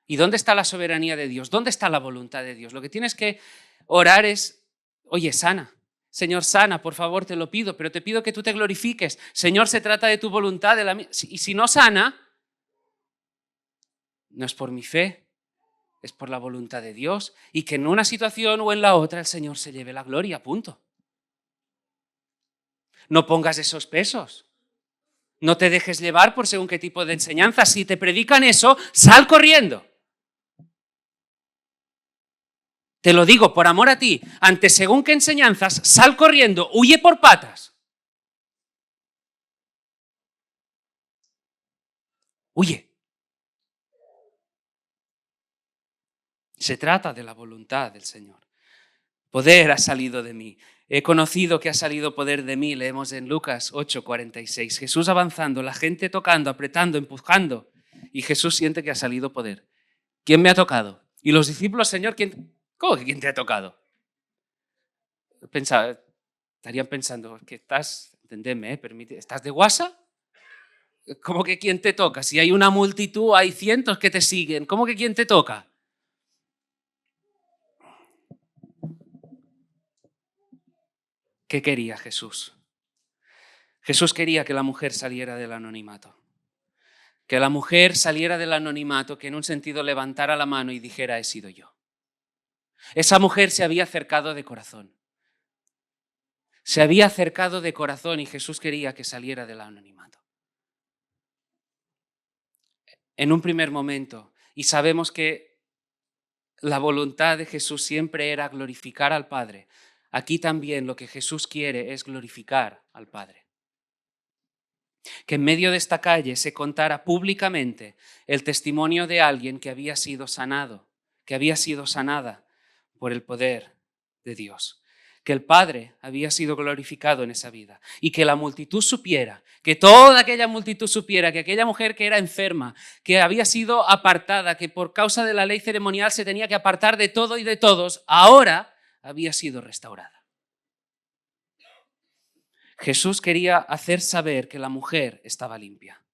¿Y dónde está la soberanía de Dios? ¿Dónde está la voluntad de Dios? Lo que tienes que orar es, oye, sana. Señor, sana, por favor, te lo pido, pero te pido que tú te glorifiques. Señor, se trata de tu voluntad. Y si no sana, no es por mi fe, es por la voluntad de Dios. Y que en una situación o en la otra el Señor se lleve la gloria, punto. No pongas esos pesos. No te dejes llevar por según qué tipo de enseñanza. Si te predican eso, sal corriendo. Te lo digo por amor a ti. Ante según qué enseñanzas, sal corriendo, huye por patas. Huye. Se trata de la voluntad del Señor. Poder ha salido de mí. He conocido que ha salido poder de mí, leemos en Lucas 8:46. Jesús avanzando, la gente tocando, apretando, empujando. Y Jesús siente que ha salido poder. ¿Quién me ha tocado? Y los discípulos, Señor, ¿cómo que quién te ha tocado? Estarían pensando, que entendedme, ¿estás de guasa? ¿Cómo que quién te toca? Si hay una multitud, hay cientos que te siguen. ¿Cómo que quién te toca? ¿Qué quería Jesús? Jesús quería que la mujer saliera del anonimato. Que la mujer saliera del anonimato, que en un sentido levantara la mano y dijera, he sido yo. Esa mujer se había acercado de corazón. Se había acercado de corazón y Jesús quería que saliera del anonimato. En un primer momento, y sabemos que la voluntad de Jesús siempre era glorificar al Padre, aquí también lo que Jesús quiere es glorificar al Padre. Que en medio de esta calle se contara públicamente el testimonio de alguien que había sido sanado, que había sido sanada por el poder de Dios. Que el Padre había sido glorificado en esa vida y que la multitud supiera, que toda aquella multitud supiera que aquella mujer que era enferma, que había sido apartada, que por causa de la ley ceremonial se tenía que apartar de todo y de todos, ahora había sido restaurada. Jesús quería hacer saber que la mujer estaba limpia,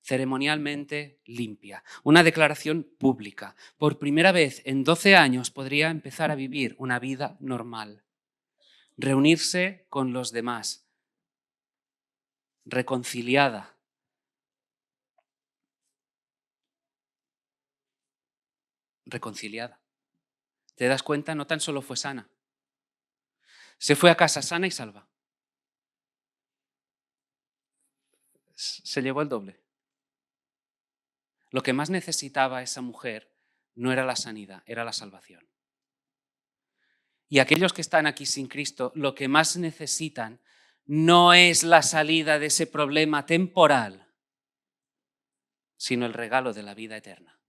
ceremonialmente limpia, una declaración pública. Por primera vez en 12 años podría empezar a vivir una vida normal, reunirse con los demás, reconciliada. Reconciliada. ¿Te das cuenta? No tan solo fue sana, se fue a casa sana y salva. Se llevó el doble. Lo que más necesitaba esa mujer no era la sanidad, era la salvación. Y aquellos que están aquí sin Cristo, lo que más necesitan no es la salida de ese problema temporal, sino el regalo de la vida eterna.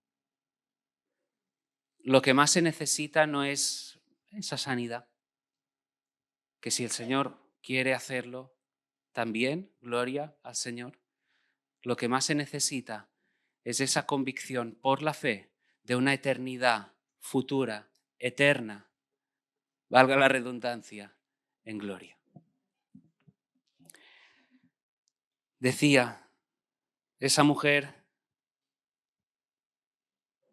Lo que más se necesita no es esa sanidad, que si el Señor quiere hacerlo, también, gloria al Señor. Lo que más se necesita es esa convicción por la fe de una eternidad futura, eterna, valga la redundancia, en gloria. Decía, esa mujer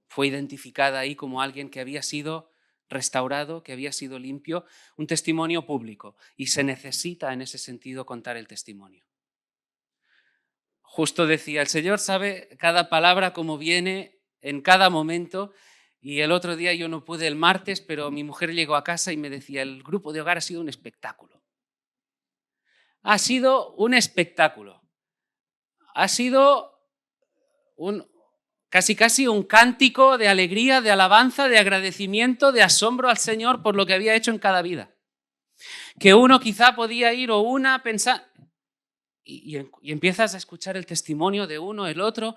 fue identificada ahí como alguien que había sido restaurado, que había sido limpio, un testimonio público, y se necesita en ese sentido contar el testimonio. Justo decía, el Señor sabe cada palabra como viene en cada momento, y el otro día yo no pude el martes, pero mi mujer llegó a casa y me decía, el grupo de hogar ha sido un espectáculo. Ha sido un espectáculo. Ha sido casi un cántico de alegría, de alabanza, de agradecimiento, de asombro al Señor por lo que había hecho en cada vida. Que uno quizá podía ir o una pensar, y empiezas a escuchar el testimonio de uno, el otro,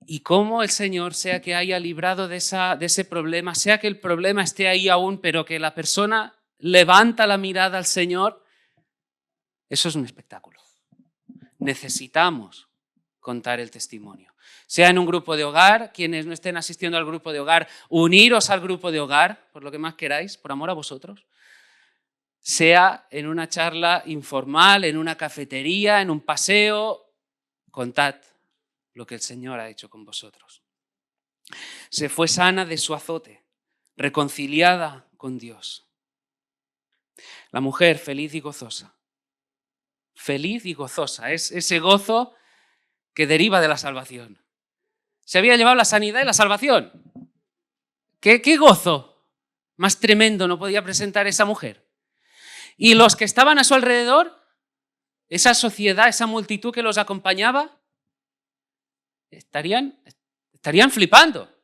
y cómo el Señor, sea que haya librado de ese problema, sea que el problema esté ahí aún, pero que la persona levanta la mirada al Señor, eso es un espectáculo. Necesitamos contar el testimonio. Sea en un grupo de hogar, quienes no estén asistiendo al grupo de hogar, uniros al grupo de hogar, por lo que más queráis, por amor a vosotros. Sea en una charla informal, en una cafetería, en un paseo, contad lo que el Señor ha hecho con vosotros. Se fue sana de su azote, reconciliada con Dios. La mujer feliz y gozosa. Feliz y gozosa, es ese gozo que deriva de la salvación. Se había llevado la sanidad y la salvación. ¿Qué gozo más tremendo no podía presentar esa mujer? Y los que estaban a su alrededor, esa sociedad, esa multitud que los acompañaba, estarían flipando,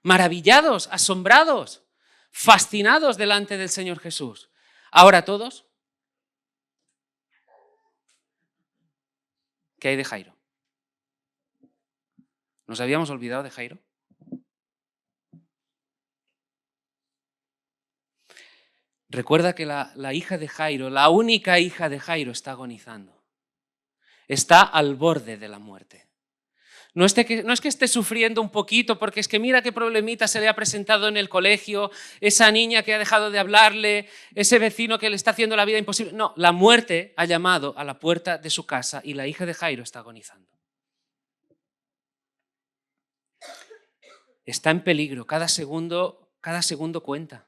maravillados, asombrados, fascinados delante del Señor Jesús. Ahora todos, ¿qué hay de Jairo? ¿Nos habíamos olvidado de Jairo? Recuerda que la hija de Jairo, la única hija de Jairo, está agonizando. Está al borde de la muerte. No es que esté sufriendo un poquito, porque es que mira qué problemita se le ha presentado en el colegio, esa niña que ha dejado de hablarle, ese vecino que le está haciendo la vida imposible. No, la muerte ha llamado a la puerta de su casa y la hija de Jairo está agonizando. Está en peligro, cada segundo cuenta.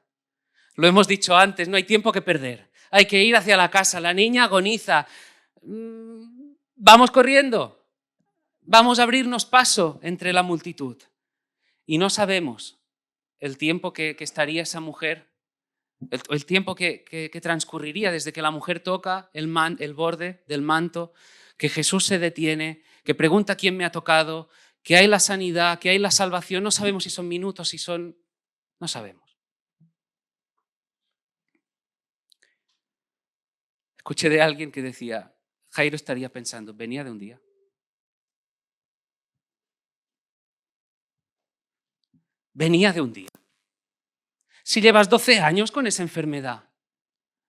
Lo hemos dicho antes, no hay tiempo que perder. Hay que ir hacia la casa, la niña agoniza. Vamos corriendo, vamos a abrirnos paso entre la multitud. Y no sabemos el tiempo que estaría esa mujer, el tiempo que transcurriría desde que la mujer toca el borde del manto, que Jesús se detiene, que pregunta quién me ha tocado, que hay la sanidad, que hay la salvación. No sabemos si son minutos, si son... No sabemos. Escuché de alguien que decía, Jairo estaría pensando, venía de un día. Venía de un día. Si llevas 12 años con esa enfermedad,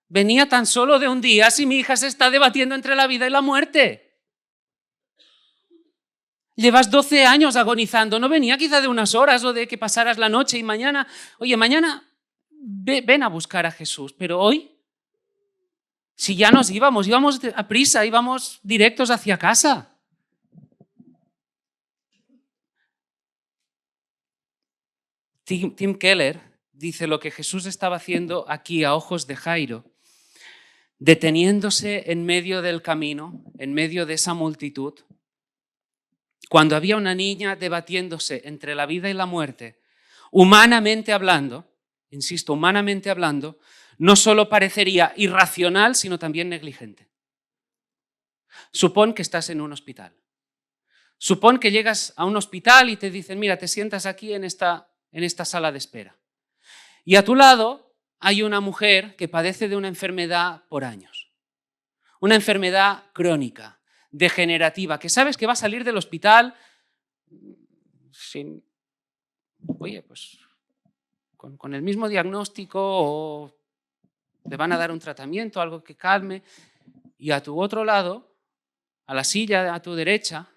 venía tan solo de un día si mi hija se está debatiendo entre la vida y la muerte. Llevas 12 años agonizando, no venía quizá de unas horas o de que pasaras la noche y mañana, oye, mañana ven a buscar a Jesús, pero hoy, si ya nos íbamos a prisa, íbamos directos hacia casa. Tim Keller dice lo que Jesús estaba haciendo aquí a ojos de Jairo, deteniéndose en medio del camino, en medio de esa multitud, cuando había una niña debatiéndose entre la vida y la muerte, humanamente hablando, insisto, humanamente hablando, no solo parecería irracional, sino también negligente. Supón que estás en un hospital. Supón que llegas a un hospital y te dicen, mira, te sientas aquí en esta sala de espera. Y a tu lado hay una mujer que padece de una enfermedad por años. Una enfermedad crónica, degenerativa, que sabes que va a salir del hospital sin, oye, pues con el mismo diagnóstico o le van a dar un tratamiento, algo que calme. Y a tu otro lado, a la silla a tu derecha,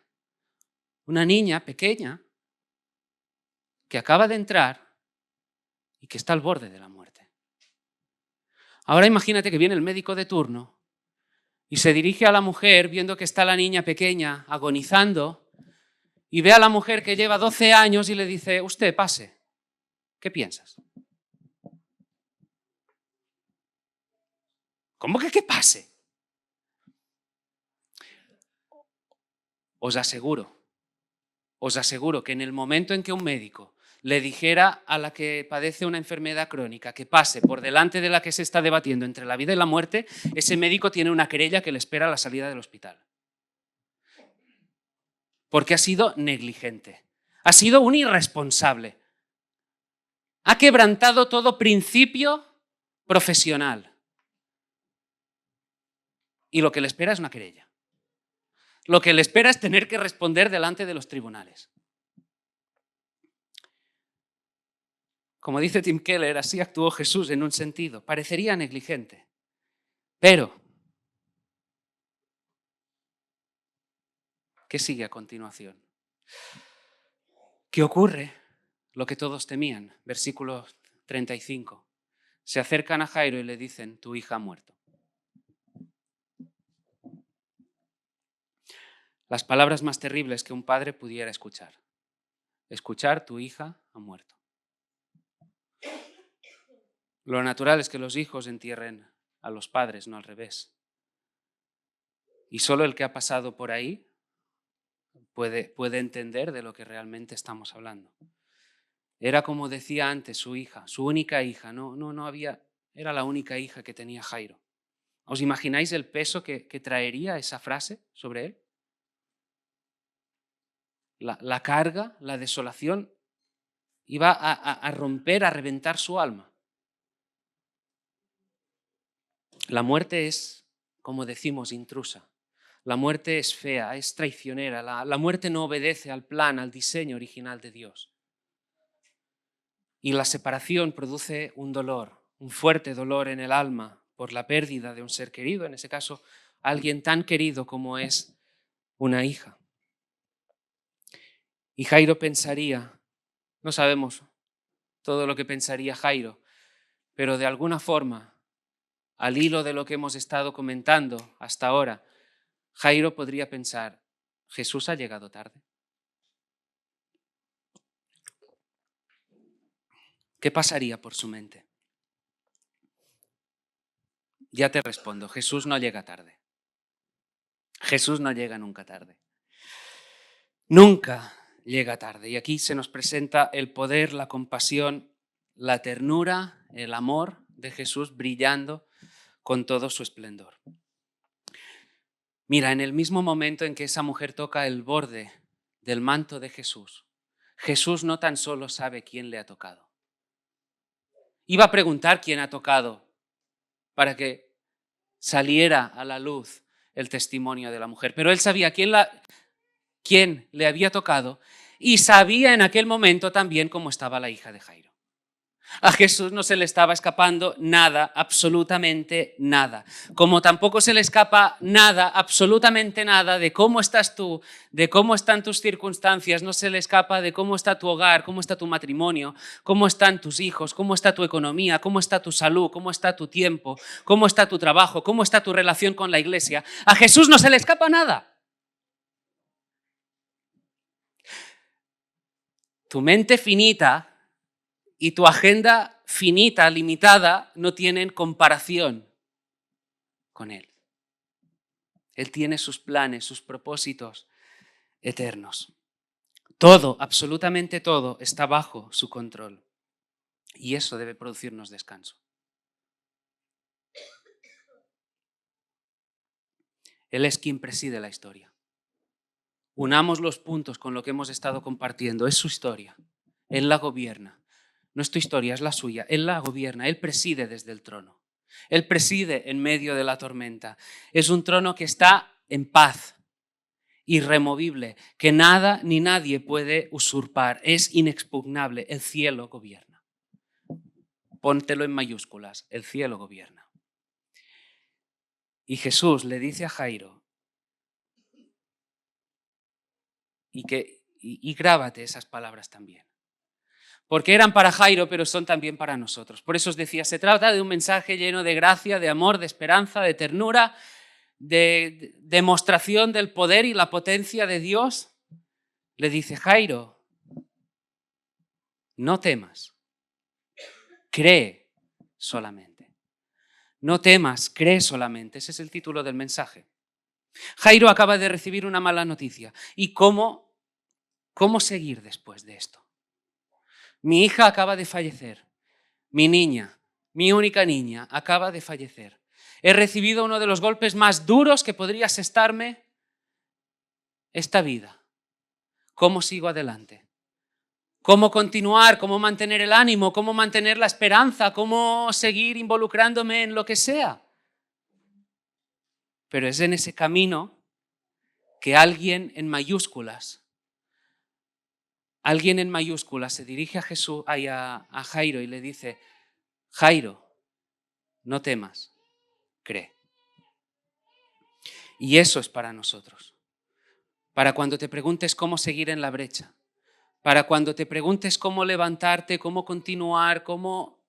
una niña pequeña que acaba de entrar y que está al borde de la muerte. Ahora imagínate que viene el médico de turno y se dirige a la mujer viendo que está la niña pequeña agonizando y ve a la mujer que lleva 12 años y le dice, usted pase, ¿qué piensas? ¿Cómo que qué pase? Os aseguro que en el momento en que un médico le dijera a la que padece una enfermedad crónica que pase por delante de la que se está debatiendo entre la vida y la muerte, ese médico tiene una querella que le espera a la salida del hospital. Porque ha sido negligente, ha sido un irresponsable, ha quebrantado todo principio profesional. Y lo que le espera es una querella. Lo que le espera es tener que responder delante de los tribunales. Como dice Tim Keller, así actuó Jesús en un sentido. Parecería negligente. Pero, ¿qué sigue a continuación? ¿Qué ocurre? Lo que todos temían. Versículo 35. Se acercan a Jairo y le dicen, tu hija ha muerto. Las palabras más terribles que un padre pudiera escuchar. Escuchar, tu hija ha muerto. Lo natural es que los hijos entierren a los padres, no al revés. Y solo el que ha pasado por ahí puede entender de lo que realmente estamos hablando. Era como decía antes su hija, su única hija, no había, era la única hija que tenía Jairo. ¿Os imagináis el peso que traería esa frase sobre él? La carga, la desolación, iba a romper, a reventar su alma. La muerte es, como decimos, intrusa. La muerte es fea, es traicionera. La muerte no obedece al plan, al diseño original de Dios. Y la separación produce un dolor, un fuerte dolor en el alma por la pérdida de un ser querido, en ese caso, alguien tan querido como es una hija. Y Jairo pensaría, no sabemos todo lo que pensaría Jairo, pero de alguna forma, al hilo de lo que hemos estado comentando hasta ahora, Jairo podría pensar, Jesús ha llegado tarde. ¿Qué pasaría por su mente? Ya te respondo, Jesús no llega tarde. Jesús no llega nunca tarde. Nunca llega tarde. Y aquí se nos presenta el poder, la compasión la ternura, el amor de Jesús brillando con todo su esplendor. Mira, en el mismo momento en que esa mujer toca el borde del manto de Jesús, Jesús no tan solo sabe quién le ha tocado. Iba a preguntar quién ha tocado para que saliera a la luz el testimonio de la mujer, pero él sabía quién le había tocado y sabía en aquel momento también cómo estaba la hija de Jairo. A Jesús no se le estaba escapando nada, absolutamente nada. Como tampoco se le escapa nada, absolutamente nada, de cómo estás tú, de cómo están tus circunstancias, no se le escapa de cómo está tu hogar, cómo está tu matrimonio, cómo están tus hijos, cómo está tu economía, cómo está tu salud, cómo está tu tiempo, cómo está tu trabajo, cómo está tu relación con la iglesia. A Jesús no se le escapa nada. Tu mente finita y tu agenda finita, limitada, no tienen comparación con Él. Él tiene sus planes, sus propósitos eternos. Todo, absolutamente todo, está bajo su control. Y eso debe producirnos descanso. Él es quien preside la historia. Unamos los puntos con lo que hemos estado compartiendo. Es su historia. Él la gobierna. No es tu historia, es la suya. Él la gobierna, Él preside desde el trono. Él preside en medio de la tormenta. Es un trono que está en paz, irremovible, que nada ni nadie puede usurpar. Es inexpugnable. El cielo gobierna. Póntelo en mayúsculas. El cielo gobierna. Y Jesús le dice a Jairo, y grábate esas palabras también. Porque eran para Jairo, pero son también para nosotros. Por eso os decía, se trata de un mensaje lleno de gracia, de amor, de esperanza, de ternura, de demostración del poder y la potencia de Dios. Le dice, Jairo, no temas, cree solamente. No temas, cree solamente. Ese es el título del mensaje. Jairo acaba de recibir una mala noticia. ¿Y cómo seguir después de esto? Mi hija acaba de fallecer. Mi niña, mi única niña, acaba de fallecer. He recibido uno de los golpes más duros que podría asestarme esta vida. ¿Cómo sigo adelante? ¿Cómo continuar? ¿Cómo mantener el ánimo? ¿Cómo mantener la esperanza? ¿Cómo seguir involucrándome en lo que sea? Pero es en ese camino que alguien en mayúsculas se dirige a Jesús, a Jairo y le dice, Jairo, no temas, cree. Y eso es para nosotros. Para cuando te preguntes cómo seguir en la brecha. Para cuando te preguntes cómo levantarte, cómo continuar, cómo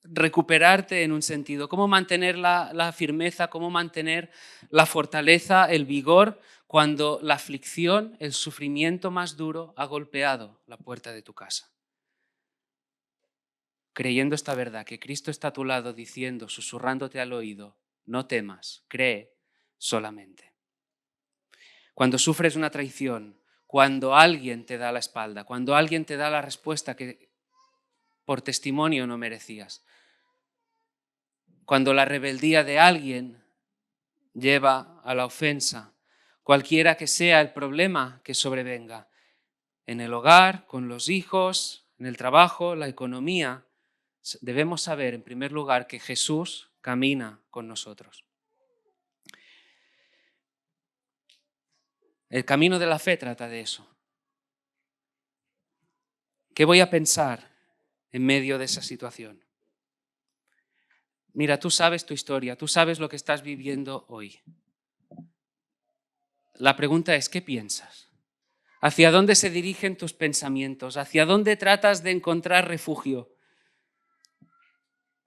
recuperarte en un sentido, cómo mantener la firmeza, cómo mantener la fortaleza, el vigor, cuando la aflicción, el sufrimiento más duro ha golpeado la puerta de tu casa. Creyendo esta verdad, que Cristo está a tu lado diciendo, susurrándote al oído, no temas, cree solamente. Cuando sufres una traición, cuando alguien te da la espalda, cuando alguien te da la respuesta que por testimonio no merecías, cuando la rebeldía de alguien lleva a la ofensa, cualquiera que sea el problema que sobrevenga, en el hogar, con los hijos, en el trabajo, la economía, debemos saber en primer lugar que Jesús camina con nosotros. El camino de la fe trata de eso. ¿Qué voy a pensar en medio de esa situación? Mira, tú sabes tu historia, tú sabes lo que estás viviendo hoy. La pregunta es, ¿qué piensas? ¿Hacia dónde se dirigen tus pensamientos? ¿Hacia dónde tratas de encontrar refugio?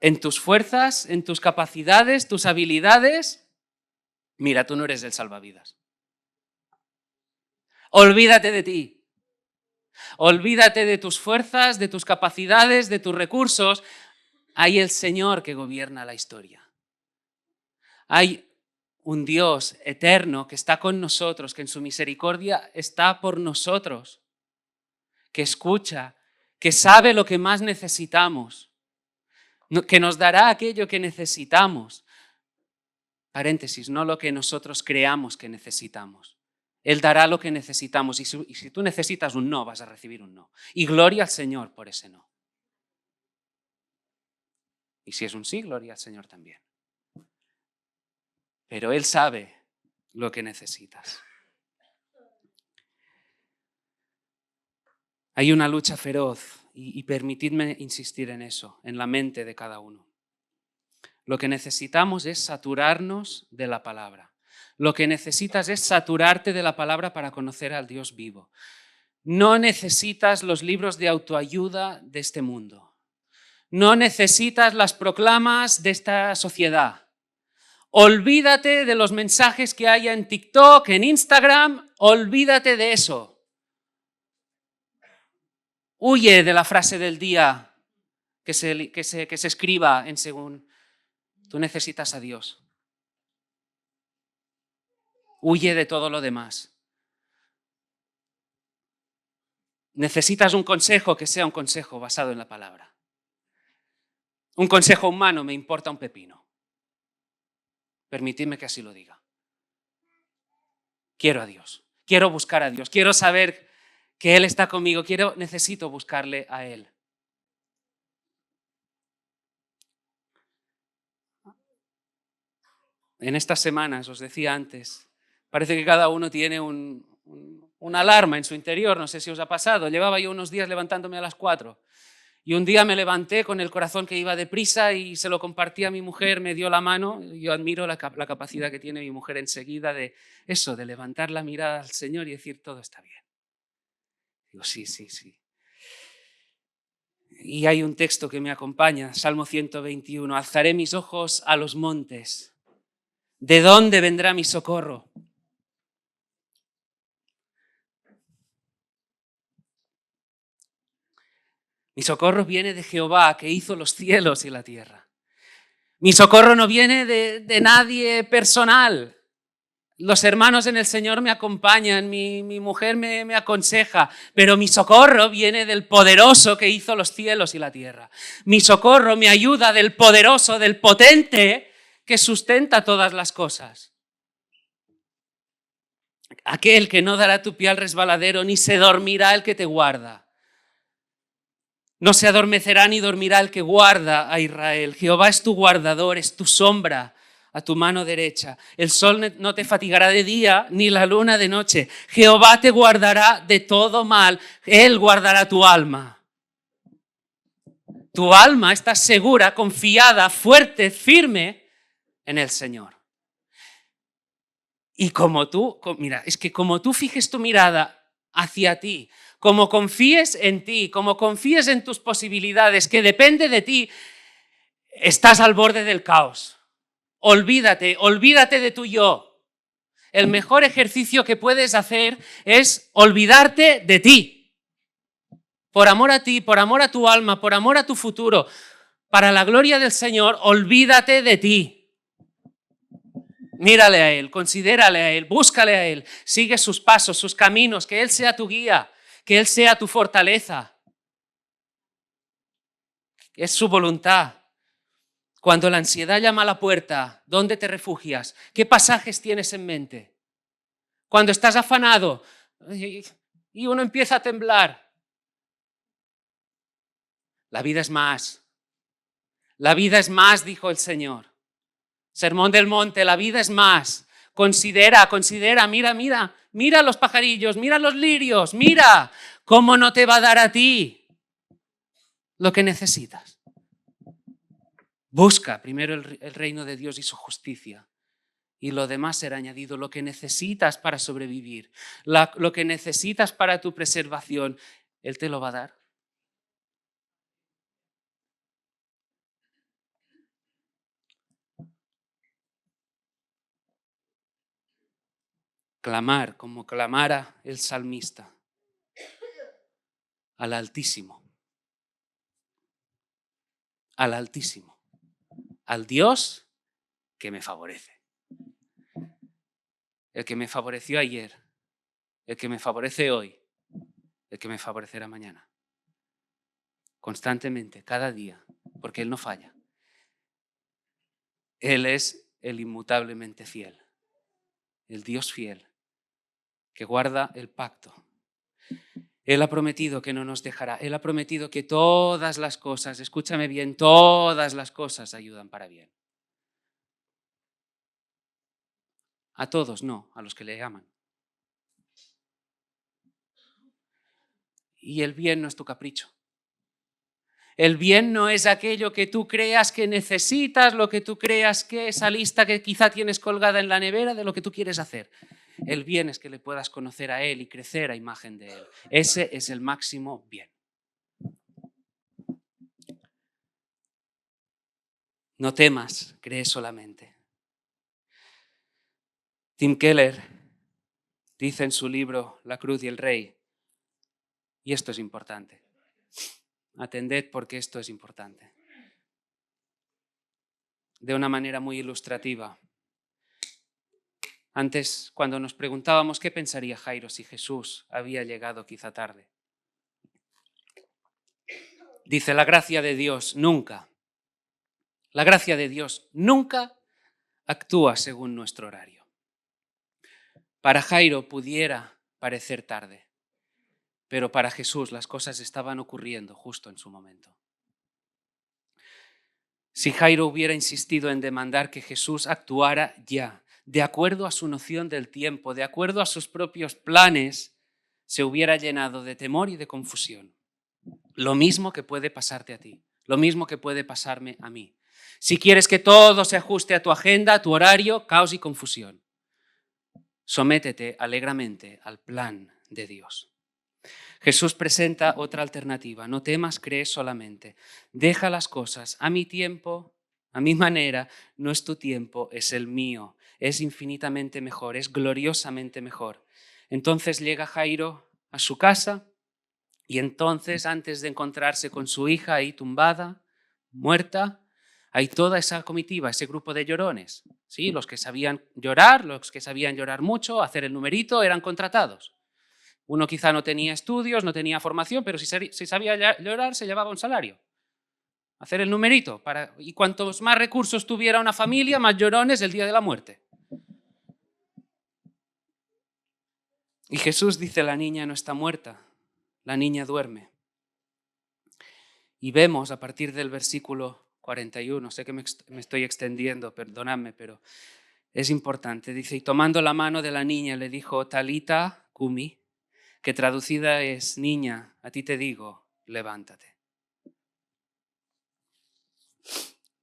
¿En tus fuerzas, en tus capacidades, tus habilidades? Mira, tú no eres el salvavidas. Olvídate de ti. Olvídate de tus fuerzas, de tus capacidades, de tus recursos. Hay el Señor que gobierna la historia. Hay un Dios eterno que está con nosotros, que en su misericordia está por nosotros, que escucha, que sabe lo que más necesitamos, que nos dará aquello que necesitamos. Paréntesis, no lo que nosotros creamos que necesitamos. Él dará lo que necesitamos y si tú necesitas un no, vas a recibir un no. Y gloria al Señor por ese no. Y si es un sí, gloria al Señor también. Pero Él sabe lo que necesitas. Hay una lucha feroz y permitidme insistir en eso, en la mente de cada uno. Lo que necesitamos es saturarnos de la palabra. Lo que necesitas es saturarte de la palabra para conocer al Dios vivo. No necesitas los libros de autoayuda de este mundo. No necesitas las proclamas de esta sociedad. Olvídate de los mensajes que haya en TikTok, en Instagram, olvídate de eso. Huye de la frase del día que se escriba en según. Tú necesitas a Dios. Huye de todo lo demás. Necesitas un consejo que sea un consejo basado en la palabra. Un consejo humano me importa un pepino. Permitidme que así lo diga. Quiero a Dios. Quiero buscar a Dios. Quiero saber que Él está conmigo. Necesito buscarle a Él. En estas semanas, os decía antes, parece que cada uno tiene una alarma en su interior. No sé si os ha pasado. Llevaba yo unos días levantándome a las 4. Y un día me levanté con el corazón que iba deprisa y se lo compartí a mi mujer, me dio la mano. Yo admiro la capacidad que tiene mi mujer enseguida de eso, de levantar la mirada al Señor y decir todo está bien. Digo, sí. Y hay un texto que me acompaña, Salmo 121, alzaré mis ojos a los montes. ¿De dónde vendrá mi socorro? Mi socorro viene de Jehová, que hizo los cielos y la tierra. Mi socorro no viene de nadie personal. Los hermanos en el Señor me acompañan, mi mujer me aconseja, pero mi socorro viene del poderoso que hizo los cielos y la tierra. Mi socorro me ayuda del poderoso, del potente que sustenta todas las cosas. Aquel que no dará tu pie al resbaladero, ni se dormirá el que te guarda. No se adormecerá ni dormirá el que guarda a Israel. Jehová es tu guardador, es tu sombra a tu mano derecha. El sol no te fatigará de día, ni la luna de noche. Jehová te guardará de todo mal. Él guardará tu alma. Tu alma está segura, confiada, fuerte, firme en el Señor. Y como tú fijes tu mirada hacia ti, como confíes en ti, como confíes en tus posibilidades, que depende de ti, estás al borde del caos. Olvídate de tu yo. El mejor ejercicio que puedes hacer es olvidarte de ti. Por amor a ti, por amor a tu alma, por amor a tu futuro, para la gloria del Señor, olvídate de ti. Mírale a Él, considérale a Él, búscale a Él, sigue sus pasos, sus caminos, que Él sea tu guía, que Él sea tu fortaleza. Es su voluntad. Cuando la ansiedad llama a la puerta, ¿dónde te refugias? ¿Qué pasajes tienes en mente? Cuando estás afanado y uno empieza a temblar. La vida es más. La vida es más, dijo el Señor. Sermón del Monte, la vida es más. Considera, mira los pajarillos, mira los lirios, mira cómo no te va a dar a ti lo que necesitas. Busca primero el reino de Dios y su justicia y lo demás será añadido. Lo que necesitas para sobrevivir, lo que necesitas para tu preservación, Él te lo va a dar. Clamar como clamara el salmista al Altísimo, al Dios que me favorece, el que me favoreció ayer, el que me favorece hoy, el que me favorecerá mañana. constantemente, cada día, porque Él no falla. Él es el inmutablemente fiel, el Dios fiel, que guarda el pacto. Él ha prometido que no nos dejará. Él ha prometido que todas las cosas, escúchame bien, todas las cosas ayudan para bien. A todos no, a los que le aman. Y el bien no es tu capricho. El bien no es aquello que tú creas que necesitas, lo que tú creas que esa lista que quizá tienes colgada en la nevera de lo que tú quieres hacer. El bien es que le puedas conocer a Él y crecer a imagen de Él. Ese es el máximo bien. No temas, cree solamente. Tim Keller dice en su libro La cruz y el rey, y esto es importante. Atended porque esto es importante. De una manera muy ilustrativa. Antes, cuando nos preguntábamos qué pensaría Jairo si Jesús había llegado quizá tarde. Dice, la gracia de Dios nunca actúa según nuestro horario. Para Jairo pudiera parecer tarde, pero para Jesús las cosas estaban ocurriendo justo en su momento. Si Jairo hubiera insistido en demandar que Jesús actuara ya, de acuerdo a su noción del tiempo, de acuerdo a sus propios planes, se hubiera llenado de temor y de confusión. Lo mismo que puede pasarte a ti, lo mismo que puede pasarme a mí. Si quieres que todo se ajuste a tu agenda, a tu horario, caos y confusión. Sométete alegremente al plan de Dios. Jesús presenta otra alternativa. No temas, cree solamente. Deja las cosas a mi tiempo, a mi manera. No es tu tiempo, es el mío. Es infinitamente mejor, es gloriosamente mejor. Entonces llega Jairo a su casa y entonces, antes de encontrarse con su hija ahí tumbada, muerta, hay toda esa comitiva, ese grupo de llorones. ¿Sí? Los que sabían llorar mucho, hacer el numerito, eran contratados. Uno quizá no tenía estudios, no tenía formación, pero si sabía llorar se llevaba un salario. Hacer el numerito. Y cuantos más recursos tuviera una familia, más llorones el día de la muerte. Y Jesús dice, la niña no está muerta, la niña duerme. Y vemos a partir del versículo 41, sé que me estoy extendiendo, perdonadme, pero es importante. Dice, y tomando la mano de la niña le dijo, Talita Kumi, que traducida es, niña, a ti te digo, levántate.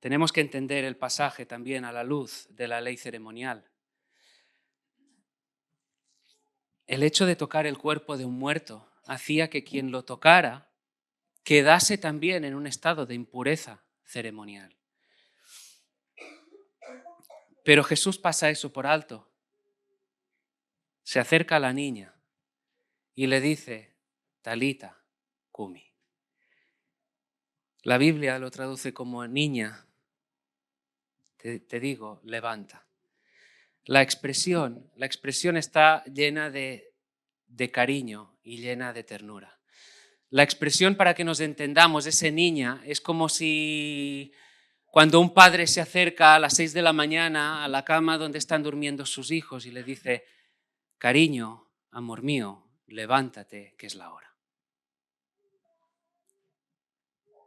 Tenemos que entender el pasaje también a la luz de la ley ceremonial. El hecho de tocar el cuerpo de un muerto hacía que quien lo tocara quedase también en un estado de impureza ceremonial. Pero Jesús pasa eso por alto. Se acerca a la niña y le dice, Talita Kumi. La Biblia lo traduce como niña, te digo, levanta. La expresión está llena de cariño y llena de ternura. La expresión, para que nos entendamos, ese niña, es como si cuando un padre se acerca a las 6 de la mañana a la cama donde están durmiendo sus hijos y le dice, cariño, amor mío, levántate, que es la hora.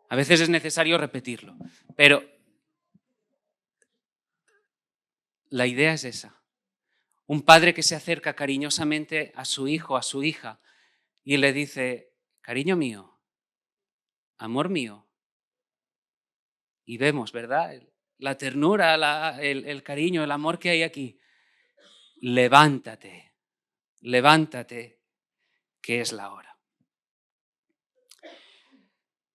A veces es necesario repetirlo, pero la idea es esa. Un padre que se acerca cariñosamente a su hijo, a su hija, y le dice, cariño mío, amor mío. Y vemos, ¿verdad? La ternura, el cariño, el amor que hay aquí. Levántate, levántate, que es la hora.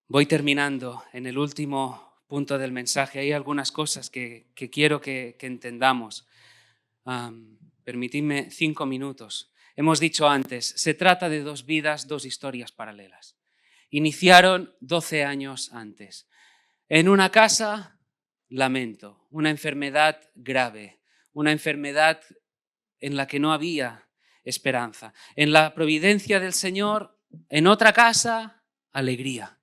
Voy terminando en el último punto del mensaje. Hay algunas cosas que quiero que entendamos. Permitidme 5 minutos. Hemos dicho antes, se trata de 2 vidas, 2 historias paralelas. Iniciaron 12 años antes. En una casa, lamento, una enfermedad grave, una enfermedad en la que no había esperanza. En la providencia del Señor, en otra casa, alegría.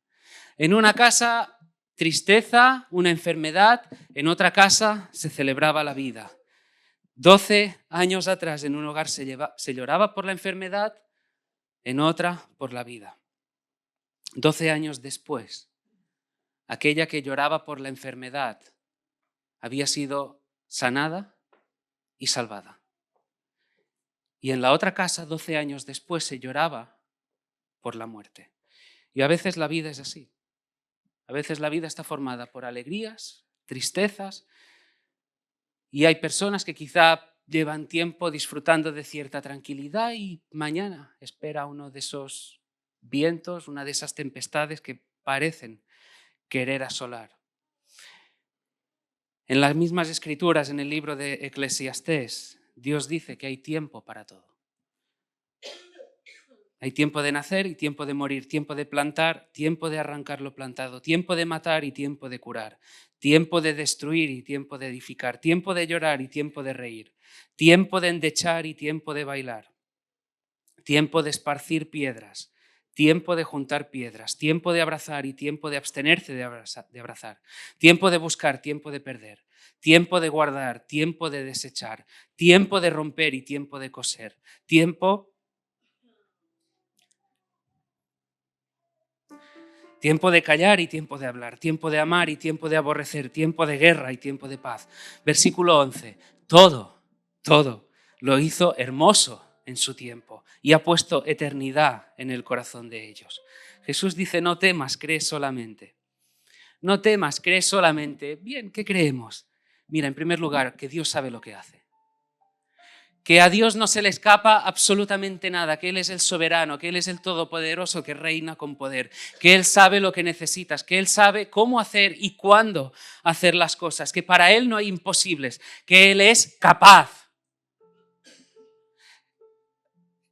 En una casa, tristeza, una enfermedad, en otra casa se celebraba la vida. 12 años atrás en un hogar se lloraba por la enfermedad, en otra por la vida. 12 años después, aquella que lloraba por la enfermedad había sido sanada y salvada. Y en la otra casa, 12 años después, se lloraba por la muerte. Y a veces la vida es así. A veces la vida está formada por alegrías, tristezas, y hay personas que quizá llevan tiempo disfrutando de cierta tranquilidad y mañana espera uno de esos vientos, una de esas tempestades que parecen querer asolar. En las mismas escrituras, en el libro de Eclesiastés, Dios dice que hay tiempo para todo. Hay tiempo de nacer y tiempo de morir, tiempo de plantar, tiempo de arrancar lo plantado, tiempo de matar y tiempo de curar, tiempo de destruir y tiempo de edificar, tiempo de llorar y tiempo de reír, tiempo de endechar y tiempo de bailar, tiempo de esparcir piedras, tiempo de juntar piedras, tiempo de abrazar y tiempo de abstenerse de abrazar, tiempo de buscar, tiempo de perder, tiempo de guardar, tiempo de desechar, tiempo de romper y tiempo de coser, tiempo de callar y tiempo de hablar, tiempo de amar y tiempo de aborrecer, tiempo de guerra y tiempo de paz. Versículo 11. Todo lo hizo hermoso en su tiempo y ha puesto eternidad en el corazón de ellos. Jesús dice, no temas, cree solamente. No temas, cree solamente. Bien, ¿qué creemos? Mira, en primer lugar, que Dios sabe lo que hace. Que a Dios no se le escapa absolutamente nada, que Él es el soberano, que Él es el todopoderoso que reina con poder, que Él sabe lo que necesitas, que Él sabe cómo hacer y cuándo hacer las cosas, que para Él no hay imposibles, que Él es capaz,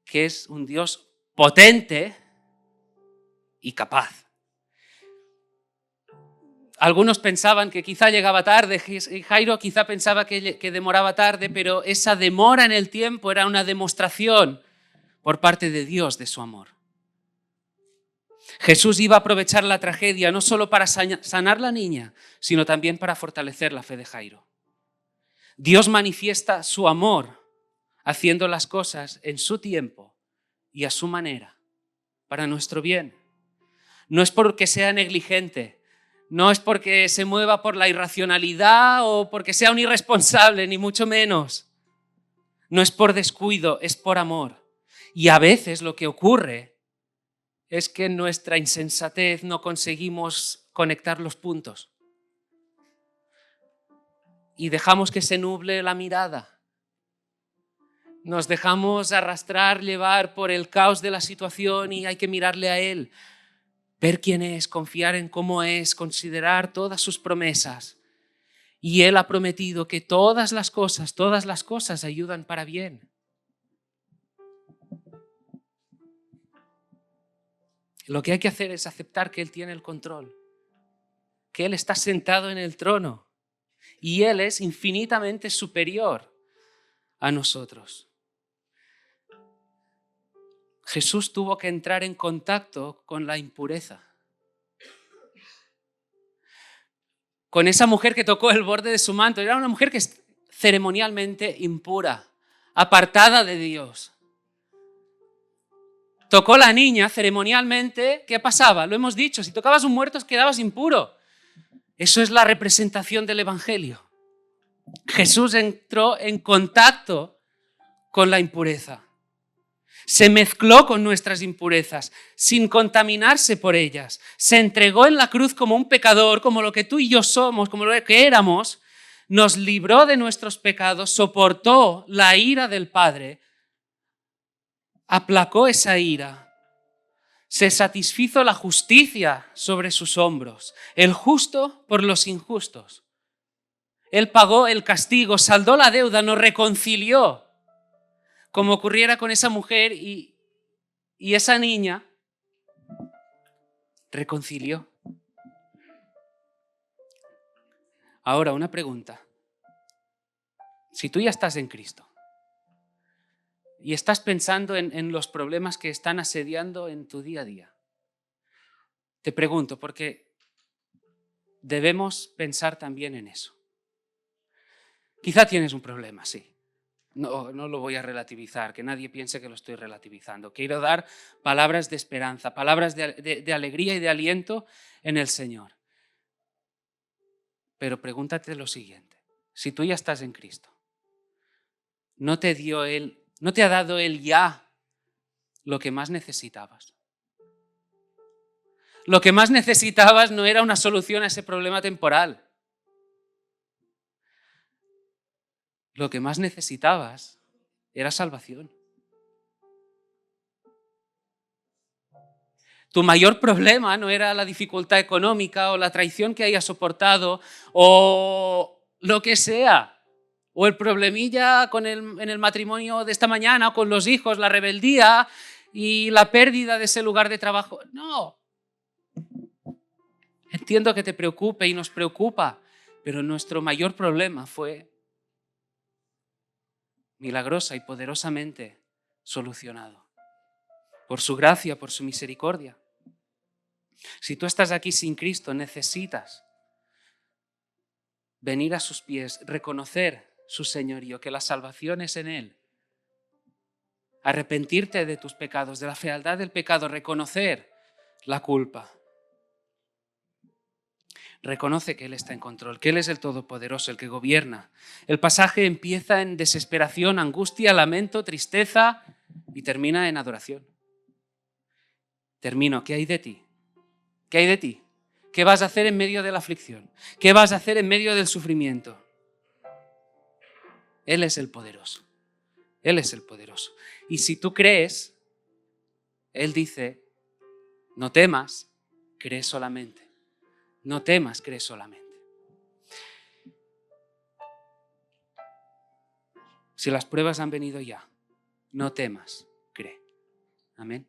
que es un Dios potente y capaz. Algunos pensaban que quizá llegaba tarde, Jairo quizá pensaba que demoraba tarde, pero esa demora en el tiempo era una demostración por parte de Dios de su amor. Jesús iba a aprovechar la tragedia no solo para sanar la niña, sino también para fortalecer la fe de Jairo. Dios manifiesta su amor haciendo las cosas en su tiempo y a su manera, para nuestro bien. No es porque sea negligente, no es porque se mueva por la irracionalidad o porque sea un irresponsable, ni mucho menos. No es por descuido, es por amor. Y a veces lo que ocurre es que en nuestra insensatez no conseguimos conectar los puntos. Y dejamos que se nuble la mirada. Nos dejamos arrastrar, llevar por el caos de la situación y hay que mirarle a Él. Ver quién es, confiar en cómo es, considerar todas sus promesas. Y Él ha prometido que todas las cosas ayudan para bien. Lo que hay que hacer es aceptar que Él tiene el control, que Él está sentado en el trono y Él es infinitamente superior a nosotros. Jesús tuvo que entrar en contacto con la impureza. Con esa mujer que tocó el borde de su manto. Era una mujer que es ceremonialmente impura, apartada de Dios. Tocó la niña ceremonialmente, ¿qué pasaba? Lo hemos dicho, si tocabas un muerto quedabas impuro. Eso es la representación del Evangelio. Jesús entró en contacto con la impureza. Se mezcló con nuestras impurezas, sin contaminarse por ellas. Se entregó en la cruz como un pecador, como lo que tú y yo somos, como lo que éramos. Nos libró de nuestros pecados, soportó la ira del Padre, aplacó esa ira. Se satisfizo la justicia sobre sus hombros, el justo por los injustos. Él pagó el castigo, saldó la deuda, nos reconcilió. Como ocurriera con esa mujer y esa niña, reconcilió. Ahora, una pregunta. Si tú ya estás en Cristo y estás pensando en los problemas que están asediando en tu día a día, Te pregunto, porque debemos pensar también en eso. Quizá tienes un problema, sí. No lo voy a relativizar, que nadie piense que lo estoy relativizando. Quiero dar palabras de esperanza, palabras de alegría y de aliento en el Señor. Pero pregúntate lo siguiente: si tú ya estás en Cristo, ¿no te ha dado Él ya lo que más necesitabas? Lo que más necesitabas no era una solución a ese problema temporal. Lo que más necesitabas era salvación. Tu mayor problema no era la dificultad económica o la traición que hayas soportado o lo que sea, o el problemilla en el matrimonio de esta mañana o con los hijos, la rebeldía y la pérdida de ese lugar de trabajo. No. Entiendo que te preocupe y nos preocupa, pero nuestro mayor problema fue milagrosa y poderosamente solucionado por su gracia, por su misericordia. Si tú estás aquí sin Cristo, necesitas venir a sus pies, reconocer su señorío, que la salvación es en Él. Arrepentirte de tus pecados, de la fealdad del pecado, reconocer la culpa. Reconoce que Él está en control, que Él es el Todopoderoso, el que gobierna. El pasaje empieza en desesperación, angustia, lamento, tristeza y termina en adoración. Termino. ¿Qué hay de ti? ¿Qué hay de ti? ¿Qué vas a hacer en medio de la aflicción? ¿Qué vas a hacer en medio del sufrimiento? Él es el poderoso. Él es el poderoso. Y si tú crees, Él dice, no temas, cree solamente. No temas, cree solamente. Si las pruebas han venido ya, no temas, cree. Amén.